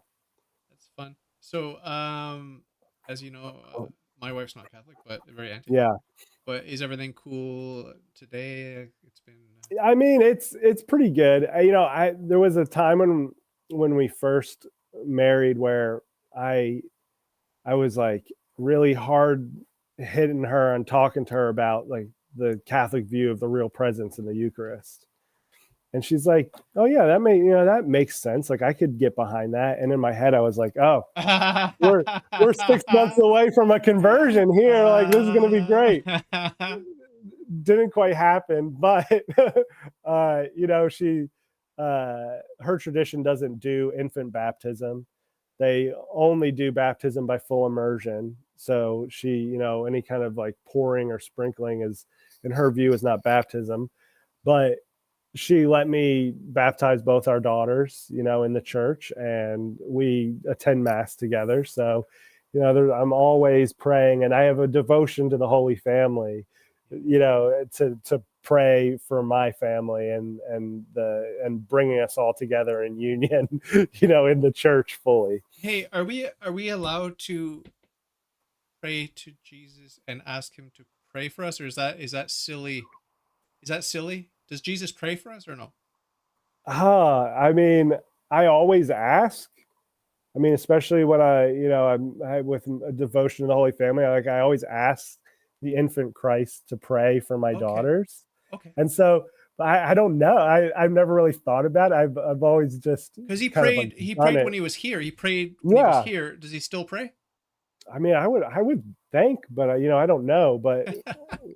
That's fun. So, as you know, my wife's not Catholic, but very Yeah. anti-Catholic. But is everything cool today? It's been. I mean, it's pretty good. I there was a time when we first married where I I was like really hard hitting her and talking to her about like the Catholic view of the real presence in the Eucharist. And she's like, "Oh yeah, that makes sense. Like I could get behind that." And in my head, I was like, "Oh, we're 6 months away from a conversion here. Like this is gonna be great." Didn't quite happen, but she her tradition doesn't do infant baptism. They only do baptism by full immersion. So she, any kind of like pouring or sprinkling is, in her view, is not baptism. But she let me baptize both our daughters, in the church, and we attend mass together. So, I'm always praying, and I have a devotion to the Holy Family, to pray for my family and bringing us all together in union, in the church fully. Hey, are we allowed to pray to Jesus and ask him to pray for us, or is that silly? Is that silly? Does Jesus pray for us or no? I mean, I always ask. I mean, especially when I with a devotion to the Holy Family, I always ask the infant Christ to pray for my Okay, daughters. okay. And so I don't know. I've never really thought about it. I've always just Because he kind of like prayed, he done prayed it. when he was here. He prayed when he was Yeah. here. Does he still pray? I mean, I would think, but I don't know. But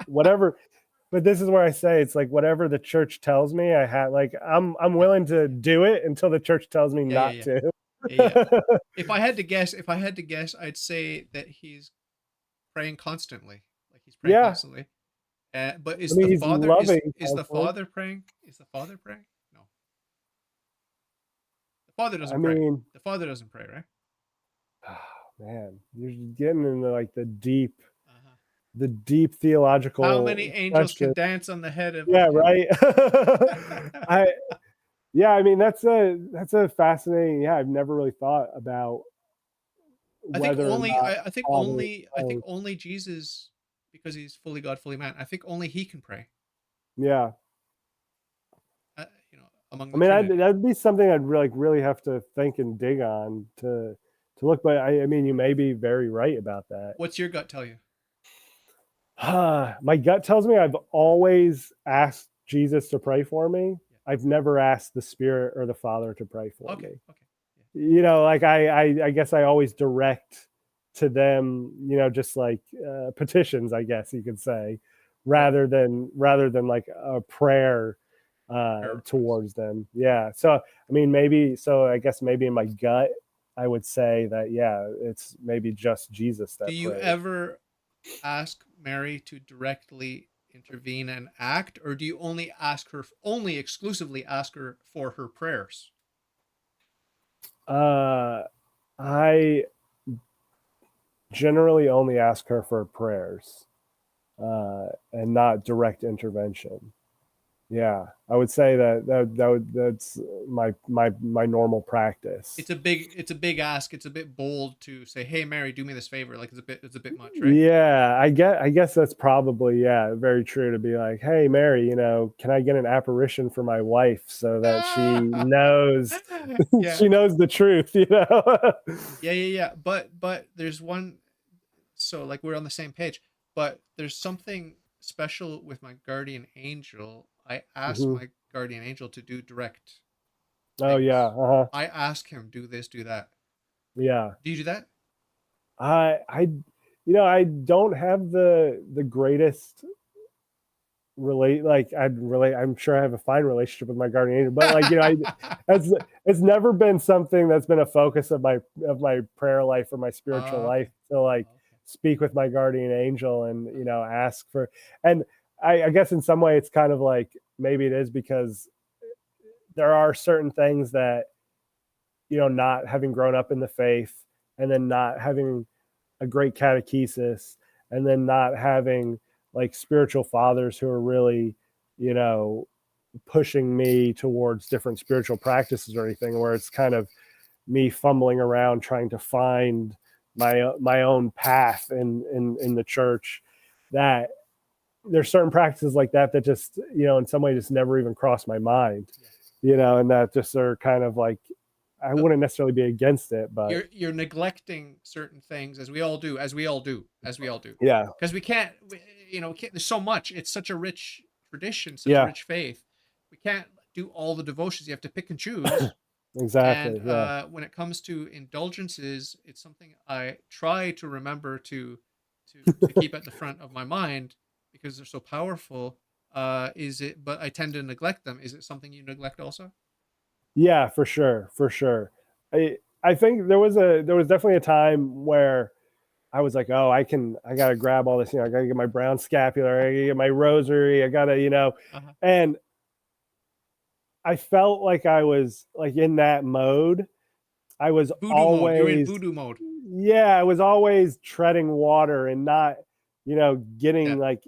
whatever. But this is where I say it's like whatever the church tells me, I have like I'm Yeah, willing to do it until the church tells me yeah, yeah, not yeah, to. yeah, yeah. If I had to guess, I'd say that he's praying constantly. Like he's praying Yeah. constantly. But I is mean, the he's father is loving is the constantly. father praying? Is the father praying? No, the father I doesn't pray. mean, The father doesn't pray, right? man, you're getting into like Uh-huh. the deep How many theological angels can question. dance on the head of a Yeah, pin? right. I yeah, I mean that's a fascinating. Yeah, I've never really thought about I think whether or only not I, I think Father is only I think praying. only Jesus, because he's fully God, fully man. I think only he can pray. Yeah, Among I the mean Trinity. that'd be something I'd really have to think and dig on to look. But I mean, you may be very right about that. What's your gut tell you? My gut tells me I've always asked Jesus to pray for me. I've never asked the Spirit or the Father to pray Yeah. for Okay. me. Okay. Yeah. Like I guess I always direct to them, just like petitions, I guess you could say, Right. rather than like a prayer Prayer request. towards them. Yeah. So I mean, I guess maybe in my gut, I would say that yeah, it's maybe just Jesus Do that you prays. ever ask Mary to directly intervene and act, or do you only exclusively ask her for her prayers? Uh, I generally only ask her for prayers and not direct intervention. Yeah, I would say that's my normal practice. It's a big ask. It's a bit bold to say, "Hey, Mary, do me this favor." Like it's a bit much, right? Yeah, I guess that's probably, yeah, very true, to be like, hey Mary, can I get an apparition for my wife so that she knows Yeah, she knows the truth. yeah, yeah, yeah. But there's one. So like we're on the same page. But there's something special with my guardian angel. I asked Hmm. my guardian angel to do direct Oh yeah, things. uh-huh. I ask him do this, do that. Yeah. Do you do that? I don't have the greatest relate like I'd relate I'm sure I have a fine relationship with my guardian angel, but like, it's never been something that's been a focus of my prayer life or my spiritual life Okay. to like Okay. speak with my guardian angel and ask for. And I guess in some way it's kind of like, maybe it is because there are certain things that, not having grown up in the faith, and then not having a great catechesis, and then not having like spiritual fathers who are really, you know, pushing me towards different spiritual practices or anything, where it's kind of me fumbling around trying to find my own path in the church. That there's certain practices like that just, in some way just never even crossed my mind, Yeah. and that just are kind of like, I So wouldn't necessarily be against it, but you're neglecting certain things, as we all do, as we all do, as we all do, yeah, because we can't. There's so much. It's such a rich tradition, such a yeah, rich faith. We can't do all the devotions. You have to pick and choose. And exactly, yeah, when it comes to indulgences, it's something I try to remember to keep at the front of my mind because they're so powerful. Is it? But I tend to neglect them. Is it something you neglect also? yeah, for sure, for sure. I think there was definitely a time where I was like, oh, I gotta grab all this, I gotta get my brown scapular, I gotta get my rosary, I gotta, Uh-huh. and I felt like I was like in that mode. I was Voodoo mode. You're in always, voodoo mode. yeah, I was always treading water and not, Yeah. getting like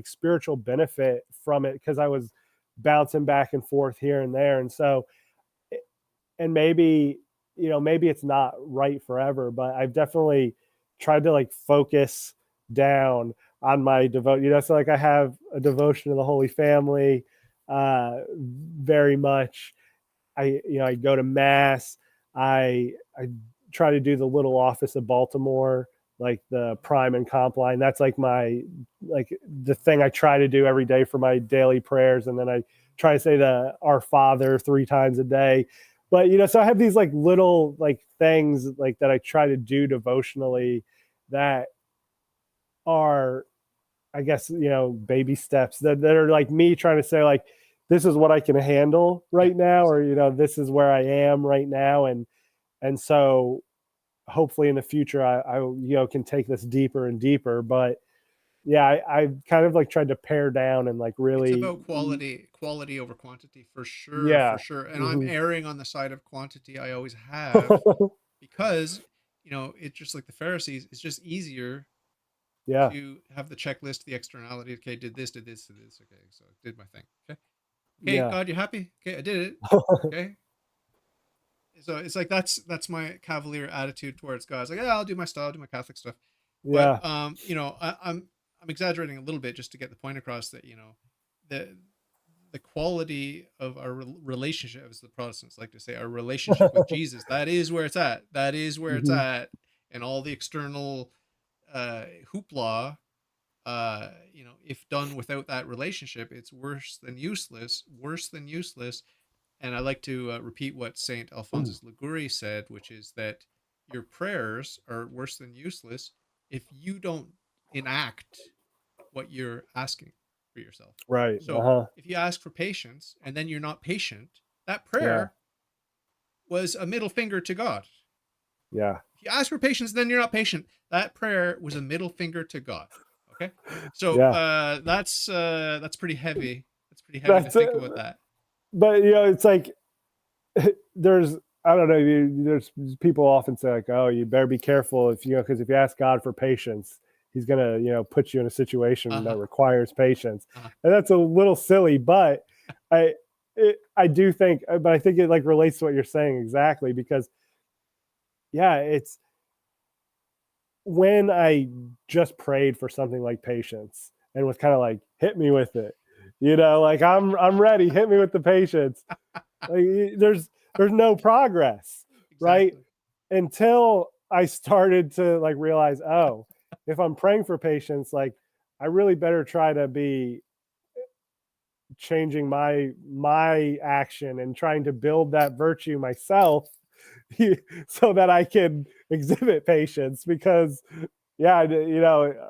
spiritual benefit from it, because I was bouncing back and forth here and there. And so, and maybe it's not right forever, but I've definitely tried to like focus down on my devote. So like I have a devotion to the Holy Family, very much. I go to mass. I try to do the little office of Baltimore, like the prime and comp line. That's like the thing I try to do every day for my daily prayers, and then I try to say the Our Father 3 times a day. But so I have these like little like things like that I try to do devotionally, that are, I guess, baby steps that are like me trying to say like, this is what I can handle Yeah. right now, or this is where I am right now. And so hopefully in the future I can take this deeper and deeper. But yeah, I kind of like tried to pare down and like It's really, about quality over quantity for sure, for yeah. sure. And I'm Hmm. erring on the side of quantity. I always have because it's just like the Pharisees. It's just easier Yeah. to have the checklist, the externality. Okay, did this, did this, did this. Okay, so I did my thing. Okay, okay, Yeah. God, you happy? Okay, I did it. Okay, so it's like that's my cavalier attitude towards God. It's like, yeah, I'll do my stuff, I'll do my Catholic stuff. But Yeah. I'm exaggerating a little bit just to get the point across that the the quality of our relationship, as the Protestants like to say, our relationship with Jesus, that is where it's at. That is where it's Hmm. at, and all the external hoopla, if done without that relationship, it's worse than useless. Worse than useless. And I like to repeat what Saint Alphonsus Liguori said, which is that your prayers are worse than useless if you don't enact what you're asking for yourself. Right. So Uh-huh. if you ask for patience and then you're not patient, that Yeah. prayer was a middle finger to God. Yeah. If you ask for patience, then you're not patient. That prayer was a middle finger to God. Okay, so Yeah. that's pretty heavy. That's pretty heavy to That's it. think about that. But it's like, there's, I don't know, there's people often say like, oh, you better be careful, if because if you ask God for patience, he's gonna, put you in a situation Uh-huh. that requires patience. Uh-huh. And that's a little silly, but I I do think, but I think it like relates to what you're saying exactly, because yeah, it's when I just prayed for something like patience and was kind of like, hit me with it, like I'm ready, hit me with the patience. Like, there's no progress, right? Exactly. Until I started to like realize, oh, if I'm praying for patience, like I really better try to be changing my action and trying to build that virtue myself so that I can exhibit patience, because yeah,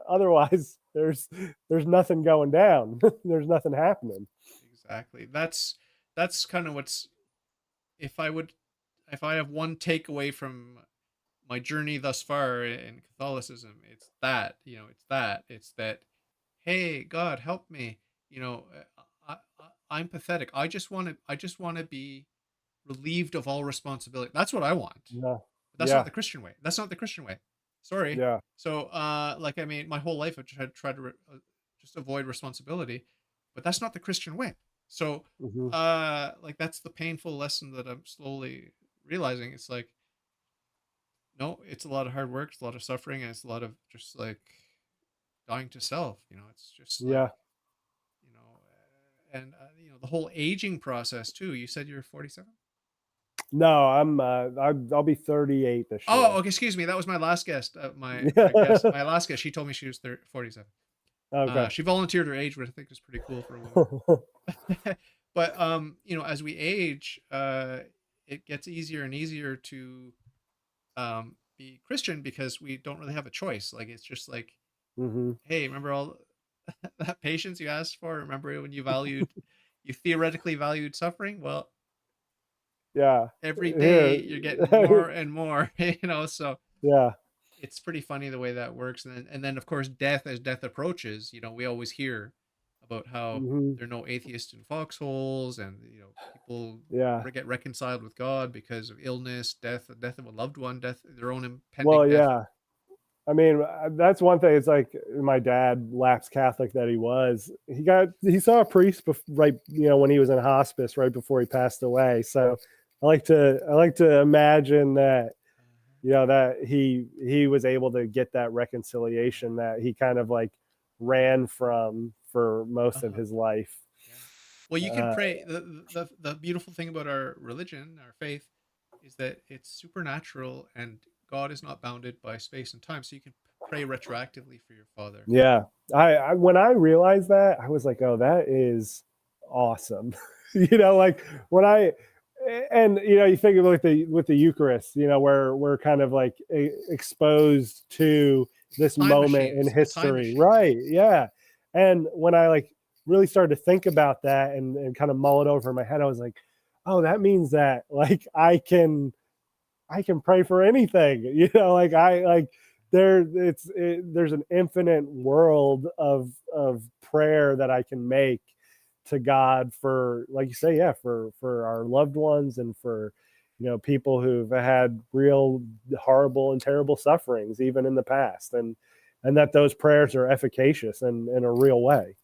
otherwise there's nothing going down. There's nothing happening. Exactly. That's kind of what's if I would if I have one takeaway from my journey thus far in Catholicism, it's that, it's that, hey, God, help me. I'm pathetic. I just want to be relieved of all responsibility. That's what I want. No. But that's not Yeah. the Christian way. That's not the Christian way. Sorry. Yeah. So, like, I mean, my whole life I've tried to just avoid responsibility, but that's not the Christian way. So, Hmm. like, that's the painful lesson that I'm slowly realizing. It's like, no, it's a lot of hard work, it's a lot of suffering, and it's a lot of just like dying to self. It's just like, Yeah. and the whole aging process too. You said you were 47. No, I'll be 38 this Oh, year. okay. Excuse me. That was my last guest. My guest, Yeah. my last guest. She told me she was 47. Okay. She volunteered her age, which I think is pretty cool for a woman. But as we age, it gets easier and easier to be Christian because we don't really have a choice. Like it's just like, Hmm. hey, remember all that patience you asked for? Remember when you theoretically valued suffering? Well, Yeah. every day Here. you're getting more and more, so Yeah. it's pretty funny the way that works. And then of course death, as death approaches, we always hear about how Hmm. there are no atheists in foxholes, and people Yeah. get reconciled with God because of illness, death of a loved one, death, their own impending Well, death. yeah. I mean, that's one thing. It's like my dad, lapsed Catholic that he was, he saw a priest right, when he was in hospice right before he passed away. So I like to imagine that, that he was able to get that reconciliation that he kind of like ran from for most of Uh-huh. his life. Yeah. Well, you can Uh, pray. The beautiful thing about our religion, our faith, is that it's supernatural and God is not bounded by space and time. So you can pray retroactively for your father. yeah, I when I realized that, I was like, oh, that is awesome. Like when I and you think of like the Eucharist, where we're kind of like exposed to this Time moment machine. in It's like a time history, machine. Yeah. right? Yeah. And when I like really started to think about that and kind of mull it over in my head, I was like, oh, that means that like I can pray for anything. Like I like there's an infinite world of prayer that I can make to God for, like you say, yeah, for our loved ones and for people who've had real horrible and terrible sufferings even in the past, and that those prayers are efficacious and in a real way.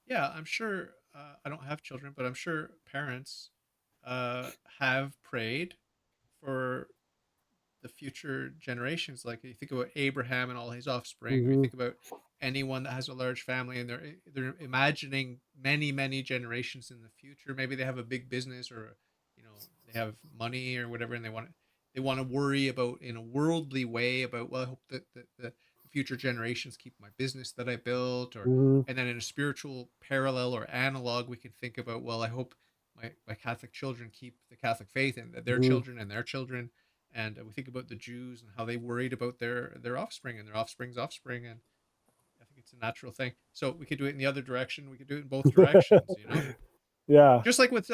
Yeah. I'm sure. I don't have children, but I'm sure parents have prayed for the future generations. Like you think about Abraham and all his offspring, or you Hmm. think about anyone that has a large family and they're imagining many many generations in the future. Maybe they have a big business, or they have money or whatever, and they want to worry about in a worldly way about, well, I hope that the future generations keep my business that I built, or Hmm. and then in a spiritual parallel or analog we can think about, well, I hope my Catholic children keep the Catholic faith, and their Hmm. children and their children. And we think about the Jews and how they worried about their offspring and their offspring's offspring, and I think it's a natural thing. So we could do it in the other direction. We could do it in both directions. Yeah. Just like with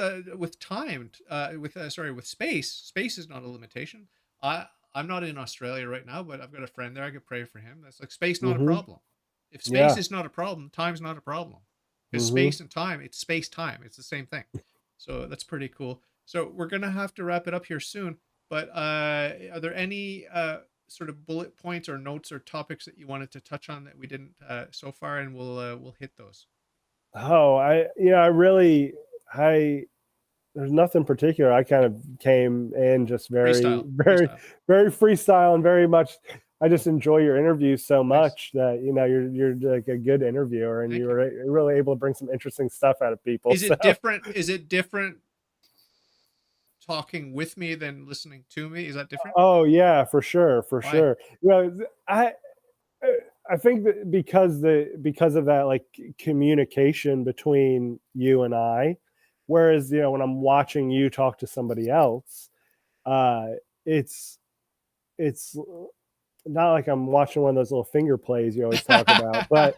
time, with space. Space is not a limitation. I'm not in Australia right now, but I've got a friend there. I could pray for him. That's like space, not a Hmm. problem. If space Yeah. is not a problem, time's not a problem. Because Hmm. space and time, it's space time. It's the same thing. So that's pretty cool. So we're gonna have to wrap it up here soon. But are there any sort of bullet points or notes or topics that you wanted to touch on that we didn't so far, and we'll hit those. Oh, I really, I there's nothing particular. I kind of came in just very, Freestyle, very, freestyle. very freestyle and very much. I just enjoy your interviews so Nice. much that you're like a good interviewer and Thank you you. were really able to bring some interesting stuff out of people. Is So, it different? Is it different talking with me than listening to me? Is that different? oh yeah, for sure, for Why? sure. I I think that because of that like communication between you and I, whereas when I'm watching you talk to somebody else, uh, it's it's not like I'm watching one of those little finger plays you always talk about, but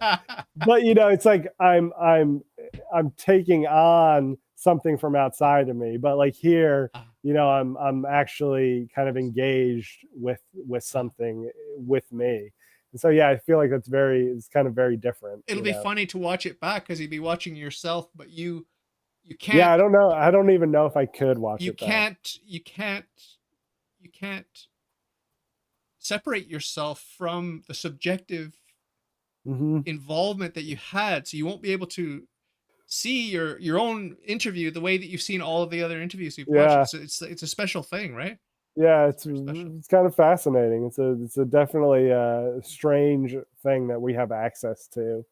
it's like I'm taking on something from outside of me. But like here, Ah, I'm actually kind of engaged with ah. something with me. And so yeah, I feel like it's kind of very different, It'll be funny to watch it back because you'd be watching yourself, but you Yeah, can't I don't know. I don't even know if I could watch you it back. can't you can't you can't separate yourself from the subjective Hmm. involvement that you had, so you won't be able to see your own interview the way that you've seen all of the other interviews you've watched. Yeah, It's a special thing, right? yeah, It's very special. it's kind of fascinating. It's a definitely strange thing that we have access to,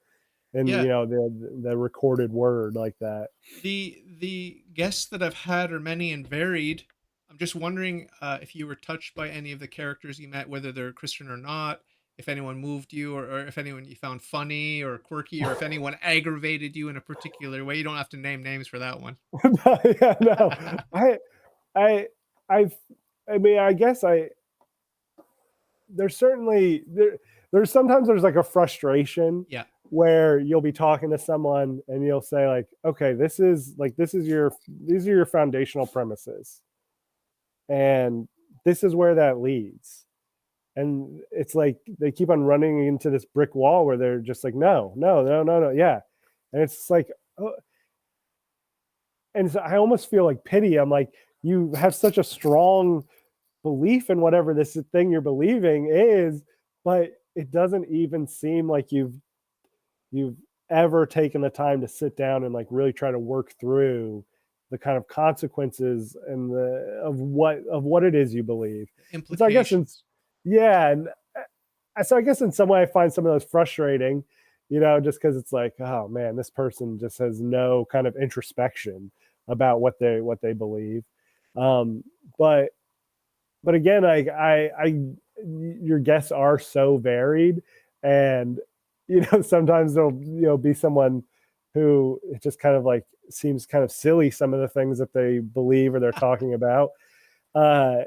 and Yeah, the recorded word like that. the guests that I've had are many and varied. I'm just wondering if you were touched by any of the characters you met, whether they're Christian or not. If anyone moved you, or if anyone you found funny or quirky, or if anyone aggravated you in a particular way. You don't have to name names for that one. Yeah, no, I I I I mean, I guess there's certainly there's sometimes there's like a frustration Yeah, where you'll be talking to someone and you'll say like, okay, this is your these are your foundational premises, and this is where that leads. And it's like they keep on running into this brick wall where they're just like, no, no, no, no, no, yeah. And it's like, oh, and so I almost feel like pity. I'm like, you have such a strong belief in whatever this thing you're believing is, but it doesn't even seem like you've ever taken the time to sit down and like really try to work through the kind of consequences and the of what it is you believe. And so I guess in implications. yeah, and so I guess in some way I find some of those frustrating, just because it's like, oh man, this person just has no kind of introspection about what they believe. Um, but again, your guests are so varied, and sometimes there'll be someone who it just kind of like seems kind of silly some of the things that they believe or they're talking about. Uh,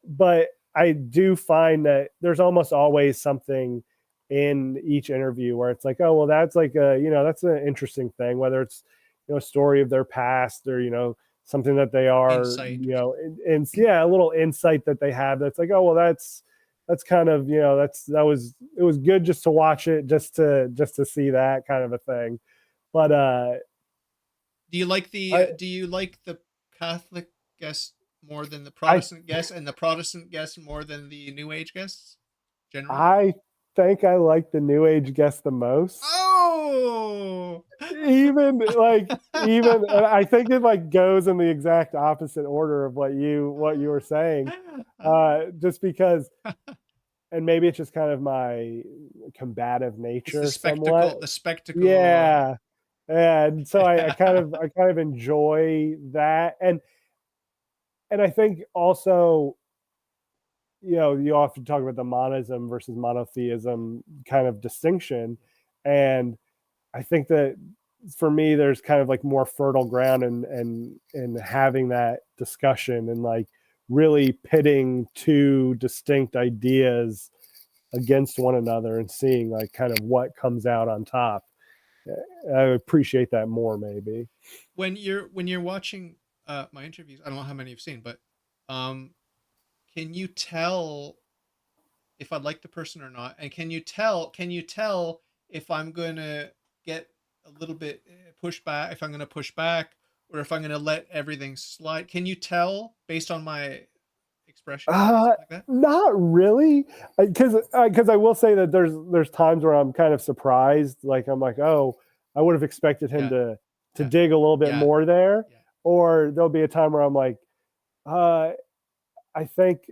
but I do find that there's almost always something in each interview where it's like, oh well, that's like that's an interesting thing, whether it's a story of their past or something that they are, Insight. and yeah, a little insight that they have that's like, oh well, that's kind of it was good just to watch it, just to see that kind of a thing. But I Do you like the Catholic guests more than the I Protestant guests, and the Protestant guests more than the New Age guests generally? I think I like the new age guest the most. Oh. Even and I think it like goes in the exact opposite order of what you were saying. Just because, and maybe it's just kind of my combative It's the nature somewhat. spectacle. The spectacle. Yeah. And so I kind of enjoy that. And I think also, you often talk about the monism versus monotheism kind of distinction. And I think that for me, there's kind of like more fertile ground and having that discussion and like really pitting two distinct ideas against one another and seeing like kind of what comes out on top. I appreciate that more maybe. When you're watching my interviews, I don't know how many you've seen, but um, can you tell if I like the person or not? And can you tell if I'm gonna get a little bit push back, if I'm gonna push back, or if I'm gonna let everything slide? Can you tell based on my expressions and stuff like that? Not really, because I will say that there's times where I'm kind of surprised. Like I'm like, oh, I would have expected him Yeah, to yeah, dig a little bit yeah, more there, yeah. or there'll be a time where I'm like, uh, I think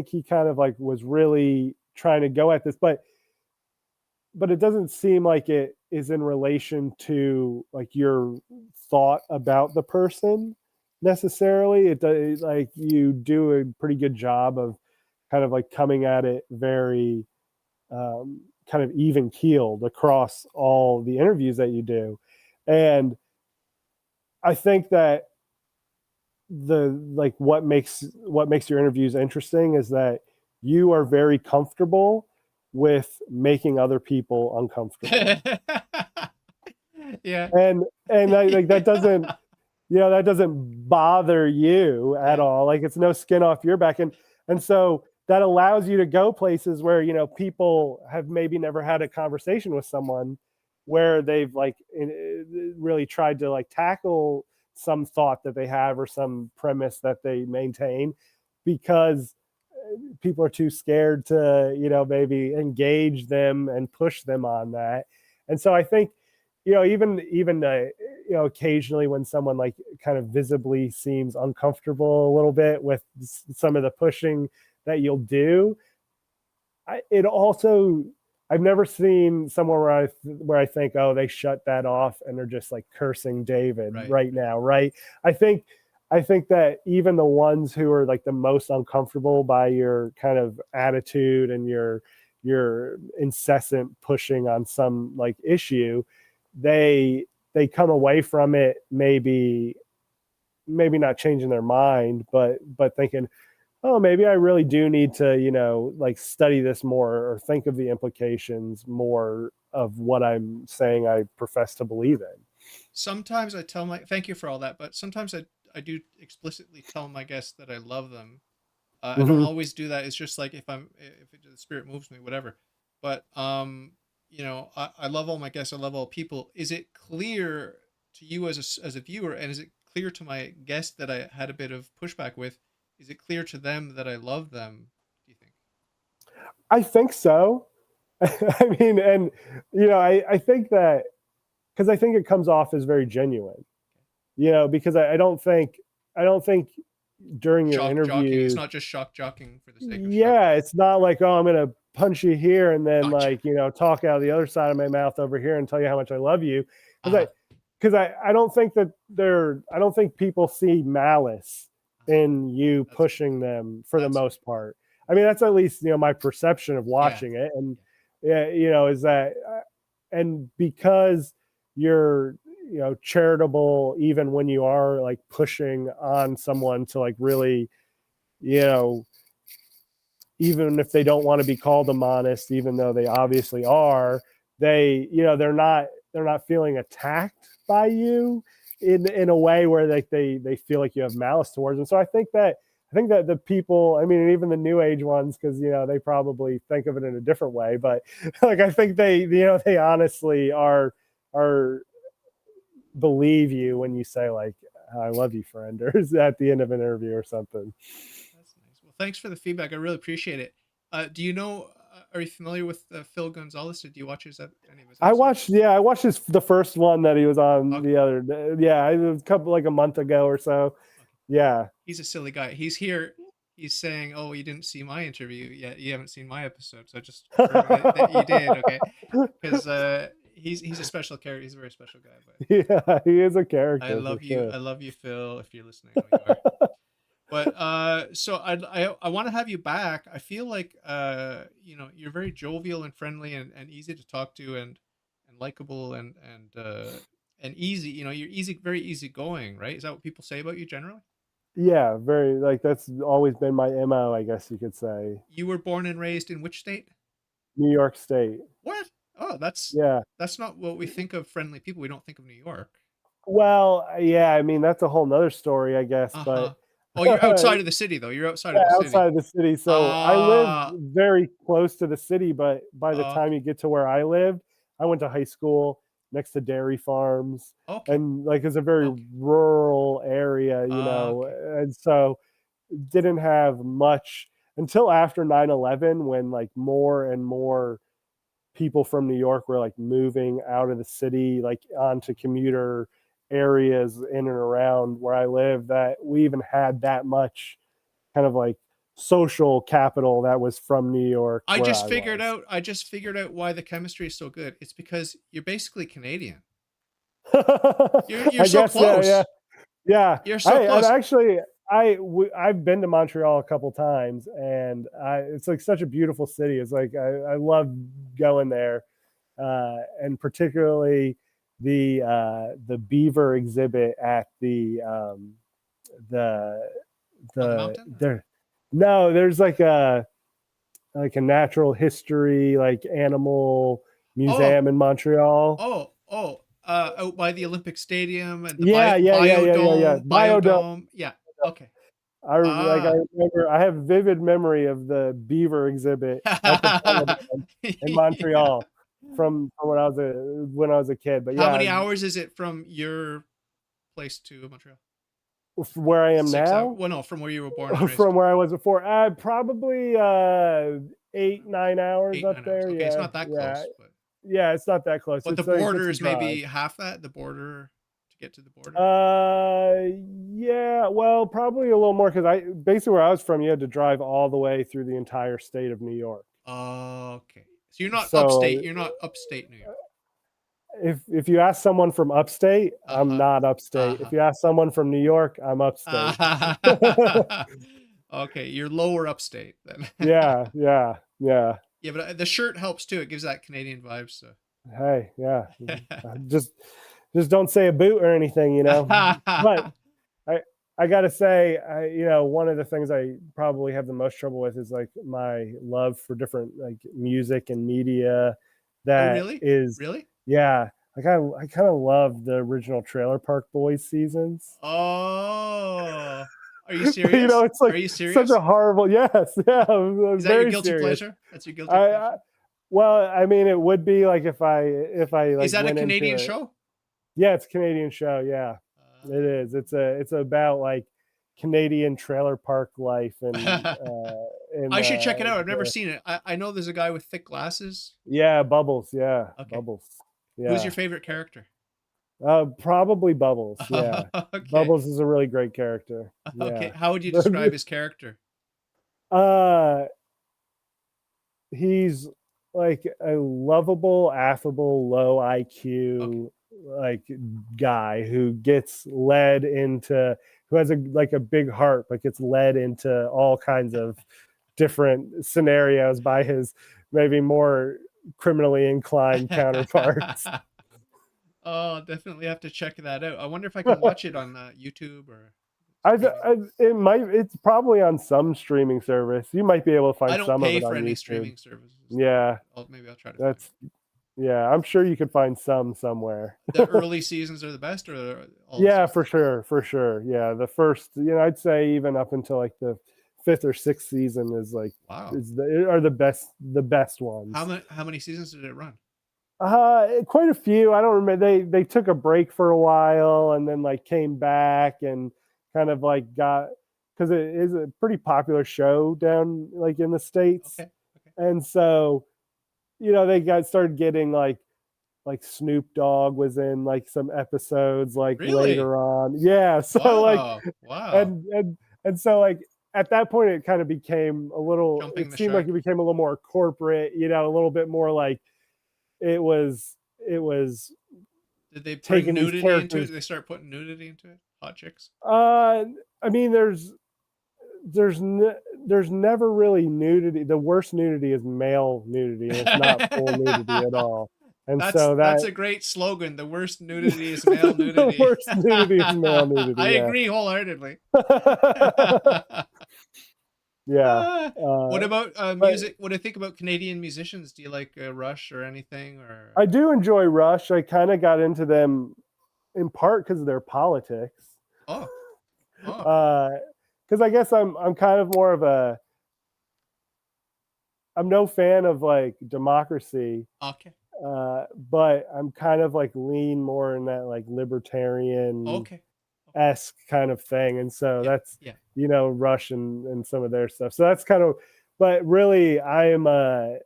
he kind of like was really trying to go at this, but it doesn't seem like it is in relation to like your thought about the person necessarily. It does, like you do a pretty good job of kind of like coming at it very kind of even keeled across all the interviews that you do. And I think that the like what makes your interviews interesting is that you are very comfortable with making other people uncomfortable. Yeah. And like that doesn't, you know, that doesn't bother you at Yeah. all. Like it's no skin off your back. And so that allows you to go places where, you know, people have maybe never had a conversation with someone where they've like really tried to like tackle some thought that they have or some premise that they maintain, because people are too scared to, you know, maybe engage them and push them on that. And so I think, you know, even you know, occasionally when someone like kind of visibly seems uncomfortable a little bit with some of the pushing that you'll do, it also, I've never seen someone where I think, oh, they shut that off and they're just like cursing David Right. right now, right? I think I think that even the ones who are like the most uncomfortable by your kind of attitude and your incessant pushing on some like issue, they come away from it maybe not changing their mind, but thinking, oh, maybe I really do need to, you know, like study this more or think of the implications more of what I'm saying I profess to believe in. Sometimes I tell my thank you for all that, but sometimes I do explicitly tell my guests that I love them. I don't Mm-hmm. always do that. It's just like if the spirit moves me, whatever. But you know, I love all my guests. I love all people. Is it clear to you as a viewer, and is it clear to my guest that I had a bit of pushback with? Is it clear to them that I love them? Do you think? I think so. I mean, and you know, I think that because I think it comes off as very genuine, you know, because I don't think during your Shock jocking. It's interview, not just shock jocking for the sake of shock yeah, jocking. it's not like, oh, I'm gonna punch you here and then Gotcha. like, you know, talk out of the other side of my mouth over here and tell you how much I love you. Uh Because huh. I don't think that I don't think people see malice in you That's pushing them for the that's most part. I mean, that's at least, you know, my perception of yeah. watching it. And Yeah. yeah, you know, is that and because you're, you know, charitable even when you are like pushing on someone to like really, you know, even if they don't want to be called a monist, even though they obviously are, they, you know, they're not feeling attacked by you in a way where they feel like you have malice towards them. So I think that the people, I mean, even the new age ones, because you know they probably think of it in a different way, but like I think they, you know, they honestly are believe you when you say like I love you, friend, or at the end of an interview or something. That's nice. Well, thanks for the feedback. I really appreciate it. Do you know? Are you familiar with Phil Gonzalez? Did you watch any of his episodes? I watched the first one that he was on Okay. the other day. Yeah, it was a couple like a month ago or so. Okay. Yeah. He's a silly guy. He's here. He's saying, "Oh, you didn't see my interview yet. You haven't seen my episode." So just confirming that you did. Okay, because he's a special character. He's a very special guy. But Yeah, he is a I character for love you. sure. I love you, Phil. If you're listening, I know you are. But so I want to have you back. I feel like you know, you're very jovial and friendly and easy to talk to and likable and easy. You know, you're easy, very easygoing, right? Is that what people say about you generally? Yeah, very like that's always been my MO, I guess you could say. You were born and raised in which state? New York State. What? Oh, Yeah. that's not what we think of friendly people. We don't think of New York. Well, yeah, I mean that's a whole nother story, I guess, Uh but huh. Oh, you're outside of the city though. You're outside of yeah, the city. outside of the city. So I live Ah. very close to the city, but by the time Okay. you get to where I lived, I went to high school next to dairy farms, Okay. and like it's a very Okay. rural area, you know. Okay. And so didn't have much until after 9/11, when like more and more people from New York were like moving out of the city, like onto commuter areas in and around where I live, that we even had that much kind of like social capital that was from New York I where just I figured was. out. I just figured out why the chemistry is so good. It's because you're basically Canadian. You're I so guess, yeah, yeah. close. Yeah, You're so and close. actually, I've been to Montreal a couple times, and it's like such a beautiful city. It's like I love going there, and particularly the beaver exhibit at the On the mountain? Or? there. No, there's like a natural history, like animal Oh, museum in Montreal. out by the Olympic Stadium and the Yeah, yeah, yeah, yeah, yeah, yeah. Biodome. biodome. Yeah. Okay. I Ah. remember, I have vivid memory of the beaver exhibit at the Biodome in Yeah. Montreal from when I was a kid. But How yeah, many hours is it from your place to Montreal? where I am 6 hours. now, Well, no, from where you were born and raised. from where I was before, probably 8 9 hours Eight, up 9 hours. there. Okay, it's Yeah, not that yeah, close, but yeah. It's not that close. the It's like border it's a is drive. maybe half that. The border to get to the border. Uh, yeah. Well, probably a little more, because I basically, where I was from, you had to drive all the way through the entire state of New York. Okay. So you're not upstate. So You're not upstate New York. if you ask someone from upstate, I'm Uh-huh. not upstate. If Uh-huh. you ask someone from New York, I'm upstate. Okay, you're lower upstate then. Yeah, yeah, yeah. Yeah, but the shirt helps too. It gives that Canadian vibe. So. Hey, yeah. Just just don't say a boot or anything, you know. But I I gotta say, one of the things I probably have the most trouble with is like my love for different like music and media. Oh, That really? is, Really? yeah. Like I kind of love the original Trailer Park Boys seasons. Oh, are you But serious? it's Are like you such a serious? horrible, yes, yeah, I'm Is that your very guilty serious. pleasure? That's your guilty I pleasure? well, I mean, it would be like if I Is like that a went into Canadian it. show? Yeah, it's a Canadian show. Yeah, it is. It's about like Canadian trailer park life and in I should check it out. I've never the, seen it. I know there's a guy with thick glasses. yeah, Bubbles. Yeah, Okay. Bubbles. Who's your Yeah, favorite character? probably Bubbles. Yeah, Okay. Bubbles is a really great character. Okay. Yeah. How would you describe his character? uh he's like a lovable, affable, low Okay. IQ like guy who gets led into, who has a big heart, but gets led into all kinds of different scenarios by his maybe more criminally inclined counterparts. Oh, definitely have to check that out. I wonder if I can watch it on YouTube or streaming. It's probably on some streaming service. You might be able to I find don't some of pay it for on any YouTube. streaming services. Yeah, Maybe I'll try to find that's yeah. I'm sure you could find some somewhere. it. The early seasons are the best, or all the Yeah, seasons? for sure, for sure. Yeah, the first, I'd say even up until like the fifth or sixth season is like Wow. are the best ones. How many seasons did it run? Quite a few. I don't remember. They took a break for a while and then like came back and kind of like got, because it is a pretty popular show down like in the States, Okay. Okay. and so they got started getting like Snoop Dogg was in like some episodes like Really? later on. Yeah, so like Wow. Wow. and so like at that point it kind of became a little, Jumping it the seemed like shark. it became a little more corporate, a little bit more like it was Did they bring taking these nudity into it? characters. Did they start putting nudity into it? Hot chicks. I mean, there's never really nudity. The worst nudity is male nudity, and it's not full nudity at all. And so That's that a great slogan. The worst nudity is male the nudity. worst nudity is male nudity. I Yeah. agree wholeheartedly. Yeah. What about But music? What do you think about Canadian musicians? Do you like Rush or anything? Or I do enjoy Rush. I kind of got into them in part because of their politics. oh, oh, Because I guess I'm kind of more of I'm no fan of like democracy, okay, but I'm kind of like lean more in that like libertarian okay, esque kind of thing, and so Yeah. that's Yeah. Rush and some of their stuff. So that's kind of, but really, I'm a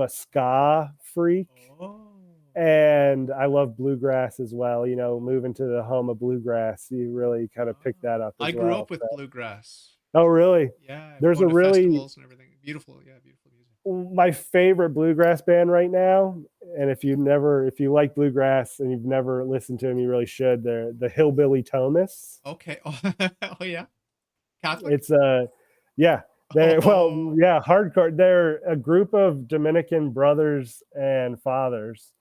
ska freak, Oh. and I love bluegrass as well. Moving to the home of bluegrass, you really kind of pick that up I as grew well. up with So, bluegrass. oh, really? Yeah, There's going a to really festivals and everything. Beautiful. Yeah, beautiful music. my favorite bluegrass band right now. And if you like bluegrass and you've never listened to them, you really should. They're the Hillbilly Thomas. Okay. Oh, oh yeah. Catholic? It's yeah, they're well, Oh. yeah, hardcore. They're a group of Dominican brothers and fathers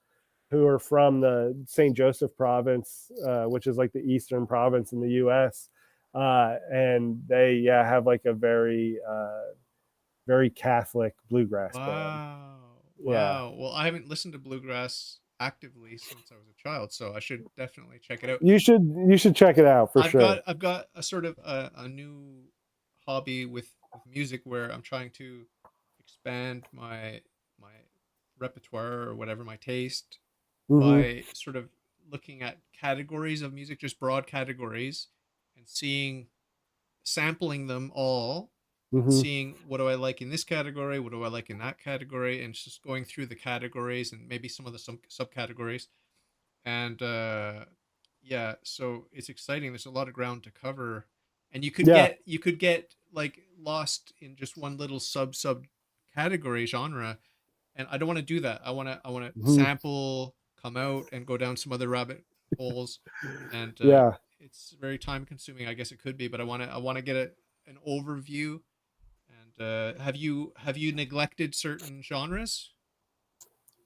who are from the St. Joseph province, which is like the eastern province in the U.S. And they, yeah, have like a very Catholic bluegrass band. Wow. Yeah, Wow. Well, I haven't listened to bluegrass actively since I was a child, so I should definitely check it out. you should check it out for sure. I've got a sort of a new hobby with music where I'm trying to expand my repertoire or whatever, my taste, Hmm. by sort of looking at categories of music, just broad categories, and seeing, sampling them all, and Hmm. seeing what do I like in this category, what do I like in that category, and just going through the categories and maybe some of the subcategories. And yeah, so it's exciting. There's a lot of ground to cover, and Yeah. you could get like lost in just one little sub category genre, and I don't want to do that. I want to Hmm. sample, come out, and go down some other rabbit holes, and Yeah. it's very time consuming. I guess it could be, but I want to get an overview. And have you neglected certain genres?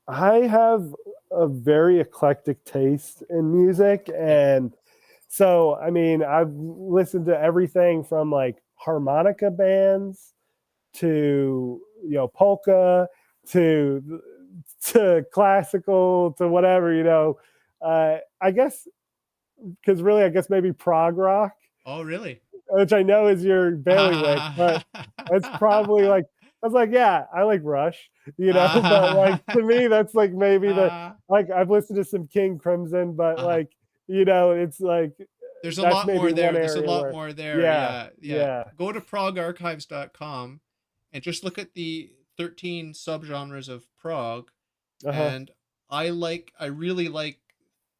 I have a very eclectic taste in music. Yeah. And so, I mean, I've listened to everything from like harmonica bands to, polka to, classical to whatever, I guess, because really, I guess maybe prog rock, Oh, really? which I know is your bailiwick, but it's probably like, I was like, yeah, I like Rush, but like to me, that's like maybe the like I've listened to some King Crimson, but Uh-huh. like, it's like There's a that's lot maybe more one there. There's a area lot where, more there. yeah, Yeah, yeah. yeah, Go to progarchives.com and just look at the 13 subgenres of prog. uh-huh. And I really like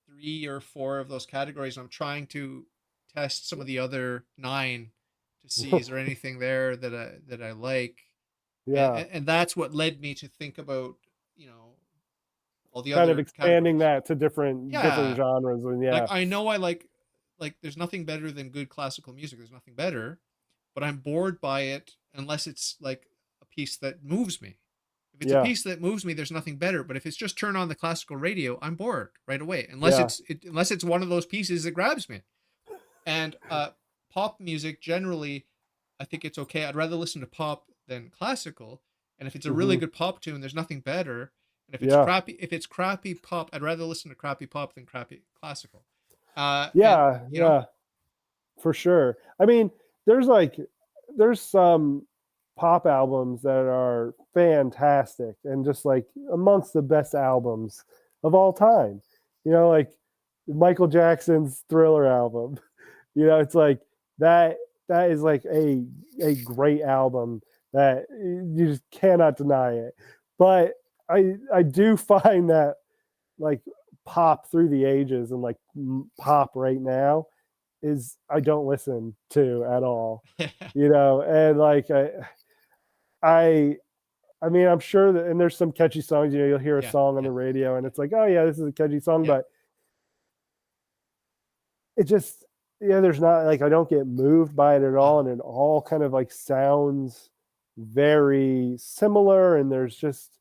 three or four of those categories. I'm trying to test some of the other nine to see is there anything there that I like. Yeah, And that's what led me to think about, you know, all the kind of other expanding categories. that to different Yeah, genres, and like yeah, I know I like there's nothing better than good classical music. There's nothing better, but I'm bored by it unless it's like a piece that moves me. If it's a yeah, piece that moves me, there's nothing better. But if it's just turn on the classical radio, I'm bored right away. yeah, Unless it's one of those pieces that grabs me. And pop music generally, I think it's okay. I'd rather listen to pop than classical. And if it's a really hmm, good pop tune, there's nothing better. And yeah, if it's crappy pop, I'd rather listen to crappy pop than crappy classical. And yeah, you know, yeah. For sure. I mean, there's like there's some pop albums that are fantastic and just like amongst the best albums of all time. Like Michael Jackson's Thriller album. It's like that that is like a great album that you just cannot deny it. But I do find that like pop through the ages and like pop right now is I don't listen to at all, and like I I mean I'm sure that, and there's some catchy songs, you'll hear a yeah, song on yeah, the radio and it's like, oh yeah, this is a catchy song, yeah. but it just, yeah, there's not like I don't get moved by it at all, Uh-huh. and it all kind of like sounds very similar, and there's just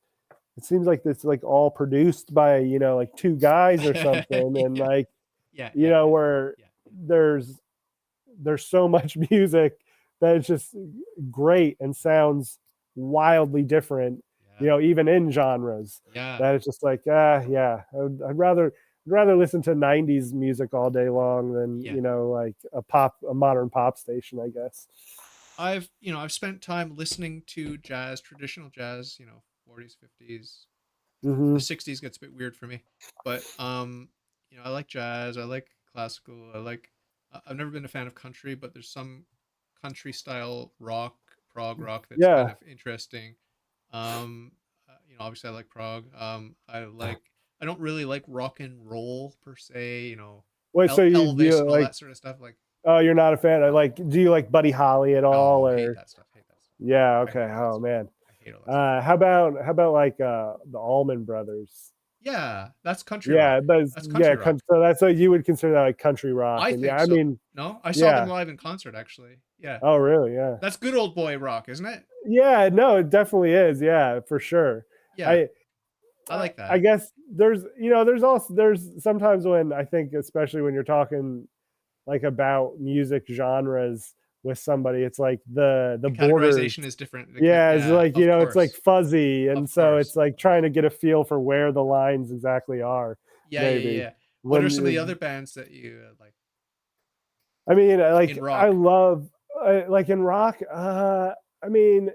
it seems like it's like all produced by like two guys or something, and Yeah, like yeah, yeah, yeah, where yeah, there's so much music that it's just great and sounds wildly different, yeah, even in genres, yeah, that it's just like, yeah, I'd rather listen to 90s music all day long than, yeah. like a modern pop station, I guess. I've spent time listening to jazz, traditional jazz, 40s, 50s. The Hmm. 60s gets a bit weird for me. But I like jazz, I like classical, I like I've never been a fan of country, but there's some country style rock, prog rock that's kind Yeah. of interesting. Obviously I like prog. I don't really like rock and roll per se. Wait, so you Elvis and all like? that sort of stuff. Like, Oh, you're not a fan. I no, like. Do you like Buddy Holly at all? no, hate Or that stuff. Hate that stuff. yeah, I okay. hate all that Oh stuff. man. I hate all that stuff. How about like the Allman Brothers? Yeah, that's country rock. Yeah, those That's country yeah. rock. So that's what you would consider that like country rock, I and yeah, think I so. mean, No, I saw them yeah. live in concert actually. Yeah, Oh, really? Yeah. that's good old boy rock, isn't it? Yeah. No, it definitely is. Yeah, for sure. Yeah, I I like I that. guess there's sometimes when I think, especially when you're talking like about music genres with somebody, it's like the The borders. categorization is different. Yeah, it's Yeah, like, of it's like course, fuzzy, and of so course. it's like trying to get a feel for where the lines exactly are. Yeah, yeah, Maybe yeah. What are when some of the other bands that you like I mean, in like I rock? love like in rock. I mean,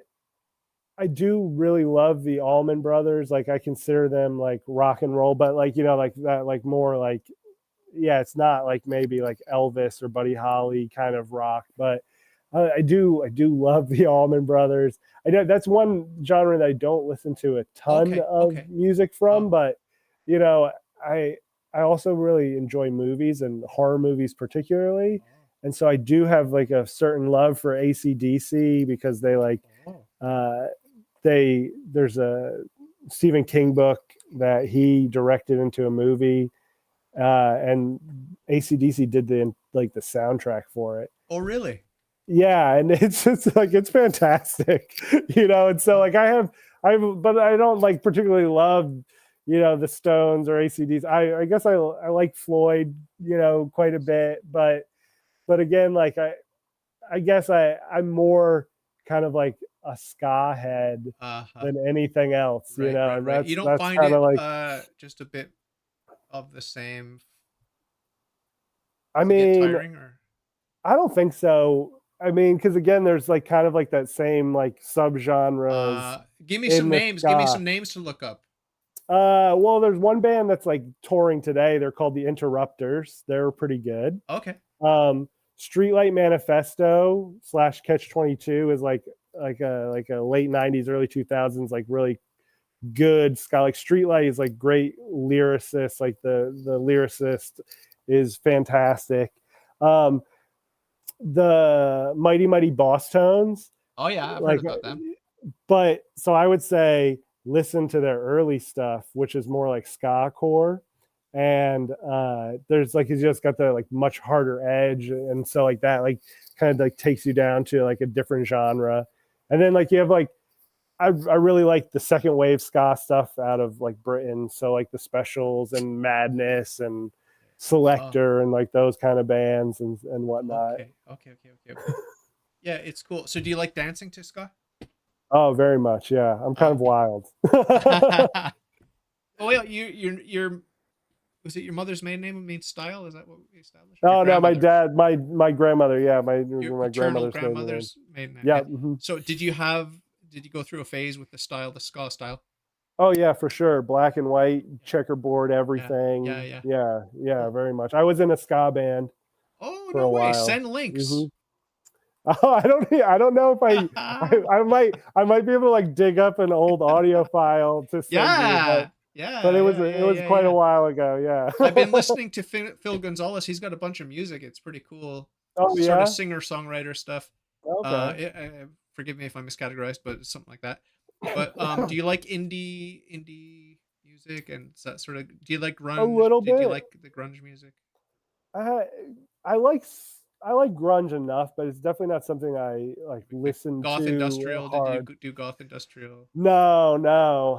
I do really love the Allman Brothers. Like I consider them like rock and roll, but like like that, like more like, yeah, it's not like maybe like Elvis or Buddy Holly kind of rock, but I do love the Allman Brothers. I know that's one genre that I don't listen to a ton Okay, of okay. music from, Oh, but you know, I I also really enjoy movies and horror movies particularly. oh, And so I do have like a certain love for ACDC because they like oh. uh there's a Stephen King book that he directed into a movie, and ACDC did the soundtrack for it. Oh, really? Yeah, and it's just like it's fantastic, And so Oh, like but I don't like particularly love, the Stones or ACDs. I guess I like Floyd, quite a bit, but again, like I guess I'm more kind of like a ska head uh-huh. than anything else, Right, right, and right. You don't that's find kind of it like, just a bit of the same? I Does it get mean, tiring or? I don't think so. I mean, because again, there's like kind of like that same like subgenres Give me in some the names. Give me ska. some names to look up. Well, there's one band that's like touring today. They're called the Interrupters. They're pretty good. Okay. Um, Streetlight Manifesto slash Catch 22 is like a late 90s, early 2000s, like really good ska. Like Streetlight is like great lyricist. Like the lyricist is fantastic. Um, the Mighty Mighty Boss Tones, Oh yeah, I've heard like, about them. but so I would say listen to their early stuff, which is more like ska core, and there's like he's just got the like much harder edge, and so like that like kind of like takes you down to like a different genre, and then like you have like I really like the second wave ska stuff out of like Britain, so like the Specials and Madness and Oh, Selector and like those kind of bands and whatnot. okay, okay, okay, okay, okay. Yeah, it's cool. So, do you like dancing to ska? Oh, very much. Yeah, I'm kind of Okay. wild. Oh, yeah. Your was it your mother's maiden name means style? Is that what we established? Your Oh no, my grandmother's, dad, my grandmother. Yeah, your my paternal grandmother's maiden name. grandmother's maiden name. Yeah. Yeah. Mhm. So, did you go through a phase with the style, the ska style? Oh yeah, for sure. Black and white, Yeah. checkerboard, Yeah. Yeah. everything. Yeah. Yeah, yeah, Cool. very much. I was in a ska band Oh, for no a way. while. Send links. Hmm. Oh, I don't know if I might be able to like dig up an old audio file to send you, but Yeah. it Yeah. was Yeah. it Yeah. was Yeah. quite a Yeah. while ago. I've been Yeah. listening to Phil Gonzalez. He's got a bunch of music. It's pretty cool. Oh Sort of yeah. singer songwriter stuff. Okay. Forgive me if I'm miscategorized, but it's something like that. But do you like indie music and that sort of? Do you like A grunge? little Do you bit. like the grunge music? I I like I like grunge enough, but it's definitely not something I like Like listen goth to industrial? Did you hard. do goth industrial? No, no.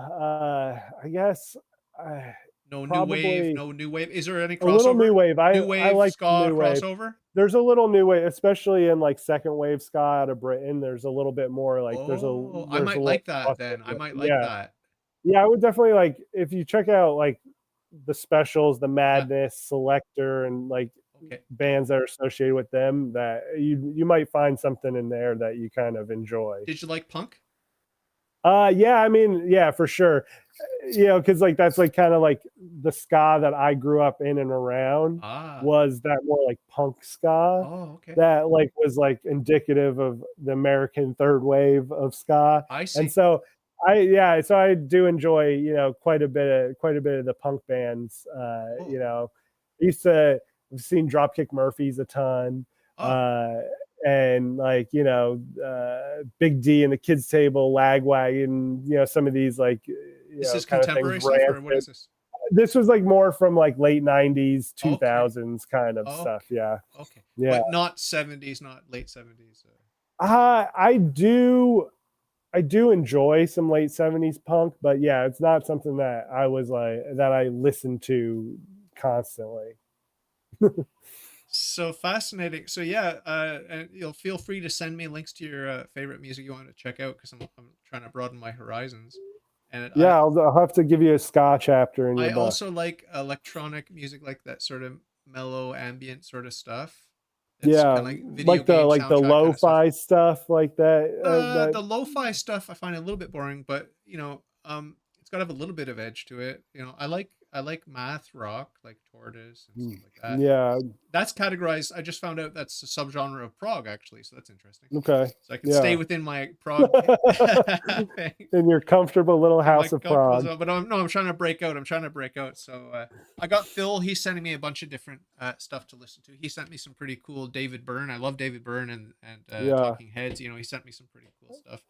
I guess I No new wave. probably No new wave. Is there any a little new crossover? wave. New I wave like ska new wave. crossover? There's a little new wave, especially in like second wave ska out of Britain. There's a little bit more like Oh, I there's a might little like that then. I crossover. might like Yeah, that. yeah. I would definitely like if you check out like the Specials, the Yeah. Madness, Selector, and like Okay. bands that are associated with them, that you might find something in there that you kind of enjoy. Did you like punk? Yeah, I mean, yeah, for sure. because like that's like kind of like the ska that I grew up in and around Ah. was that more like punk ska Oh, okay. that like was like indicative of the American third wave of ska. I And see. so so I do enjoy, quite a bit of the punk bands. Oh. I used to I've seen Dropkick Murphys a ton. Oh. Uh and like Big D and the Kids Table, Lagwagon, some of these like Is this kind of things. contemporary stuff or what Rancid. is this? This was like more from like late '90s, Okay. 2000s kind of stuff. Okay. Yeah, Okay. yeah. But not 70s, not late 70s. I do enjoy some late '70s punk, but yeah, it's not something that I listened to constantly. So fascinating. So yeah, and you'll feel free to send me links to your favorite music you want to check out because I'm trying to broaden my horizons. And Yeah, I'll have to give you a ska chapter in your I book. also like electronic music, like that sort of mellow ambient sort of stuff. It's Yeah, kind of like video like the game like the soundtrack kind of stuff. lo-fi stuff like that. The lo-fi stuff I find a little bit boring, but it's got to have a little bit of edge to it. I like math rock, like Tortoise and stuff like that. Yeah. That's categorized. I just found out that's a subgenre of prog, actually, so that's interesting. Okay. So I can stay Yeah. within my prog thing, In your comfortable little in my house of comfortable Prague. zone. But I'm trying to break out. I'm trying to break out. So I got Phil. He's sending me a bunch of different stuff to listen to. He sent me some pretty cool David Byrne. I love David Byrne and Yeah. Talking Heads. He sent me some pretty cool stuff.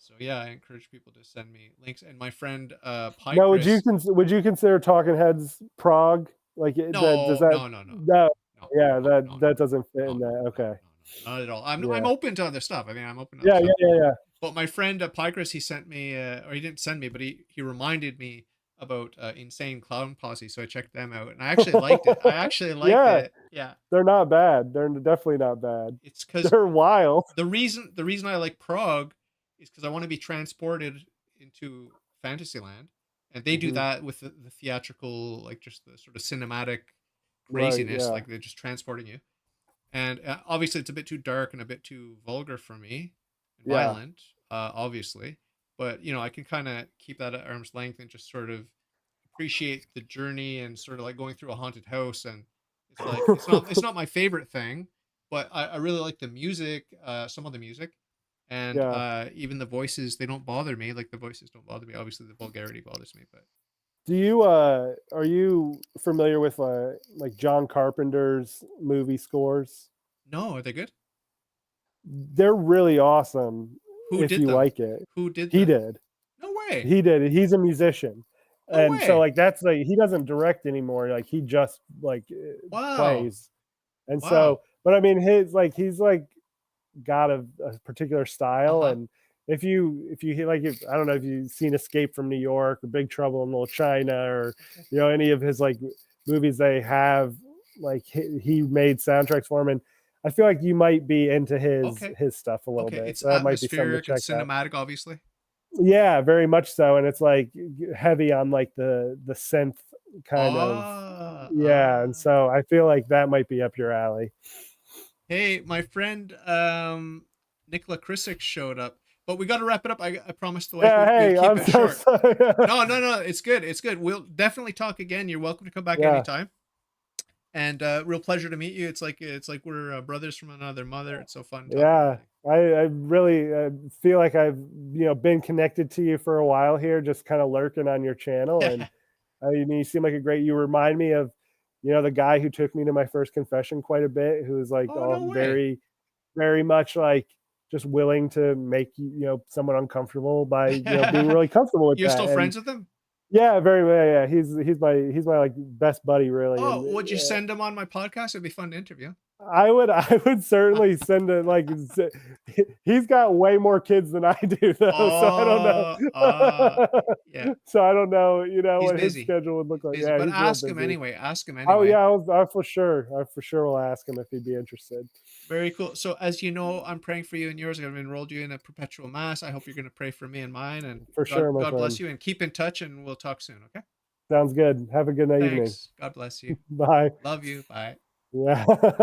So yeah, I encourage people to send me links. And my friend Pie Now, Chris. would you consider Talking Heads Prague? Like that? Does No, that? no, no, no, No. no, Yeah, no, no, that no, doesn't fit no, in no, that. no, Okay. no, not at all. I'm Yeah. open to other stuff. I mean, I'm open to other Yeah. stuff. Yeah. Yeah. But my friend Pygris, he sent me, or he didn't send me, but he reminded me about Insane Clown Posse, so I checked them out, and I actually liked it. I actually liked Yeah. it. Yeah, They're not bad. They're definitely not bad. it's because They're wild. the reason I like Prague is because I want to be transported into Fantasyland, and they do Hmm. that with the theatrical, like just the sort of cinematic Right. craziness, Yeah. like they're just transporting you. And obviously, it's a bit too dark and a bit too vulgar for me, and Yeah. violent, obviously. But I can kind of keep that at arm's length and just sort of appreciate the journey and sort of like going through a haunted house. And it's like it's not my favorite thing, but I really like the music, some of the music, and Yeah. even the voices. They don't bother me. Like the voices don't bother me. Obviously, the vulgarity bothers me, but Do you are you familiar with like John Carpenter's movie scores? no, are they good? They're really awesome Who if did you them? like it. Who did He them? did. No way. He did it. He's a musician. No And so way. like that's like he doesn't direct anymore. Like he just like Wow. plays. And Wow. so but I mean he's like got a particular Uh style. huh. And if you like if, I don't know if you've seen Escape from New York or Big Trouble in Little China or Okay. any of his like movies they have like he made soundtracks for him. And I feel like you might be into his Okay. his stuff a little Okay. bit, It's so that might be something to atmospheric. check It's out. cinematic, obviously. Yeah, very much so. And it's like heavy on like the synth kind of. Ah. Yeah, and Ah. so I feel like that might be up your alley. Hey, my friend Nicola Krisick showed up, but we got to wrap it up. I promised the wife Yeah, we'd hey, keep I'm it so short. sorry. No, no, no. It's good. It's good. We'll definitely talk again. You're welcome to come back Yeah. anytime. And real pleasure to meet you. It's like we're brothers from another mother. It's so fun talking. Yeah, I really feel like I've been connected to you for a while here, just kind of lurking on your channel. And Yeah. I mean, you seem like a great. You remind me of the guy who took me to my first confession quite a bit, who was like Oh, all no way. very, very much like just willing to make someone uncomfortable by being really comfortable with You're that. still And friends with him? yeah, very well. Yeah, he's my like best buddy, really. Oh, And would you send him on my podcast? It'd be fun to interview. I would certainly send it. Like he's got way more kids than I do, though. So I don't Oh, know. yeah. So I don't know, He's what his busy. schedule would look He's like. busy, Yeah, but he's real ask him busy. anyway. Ask him Oh anyway. yeah, I for sure. I for sure will ask him if he'd be interested. Very cool. So, as you know, I'm praying for you and yours. I've enrolled you in a perpetual mass. I hope you're going to pray for me and mine. And For God, sure, my God bless friend. you. And keep in touch. And we'll talk soon. Okay. Sounds good. Have a good night evening. Thanks. God bless you. Bye. Love you. Bye. Yeah.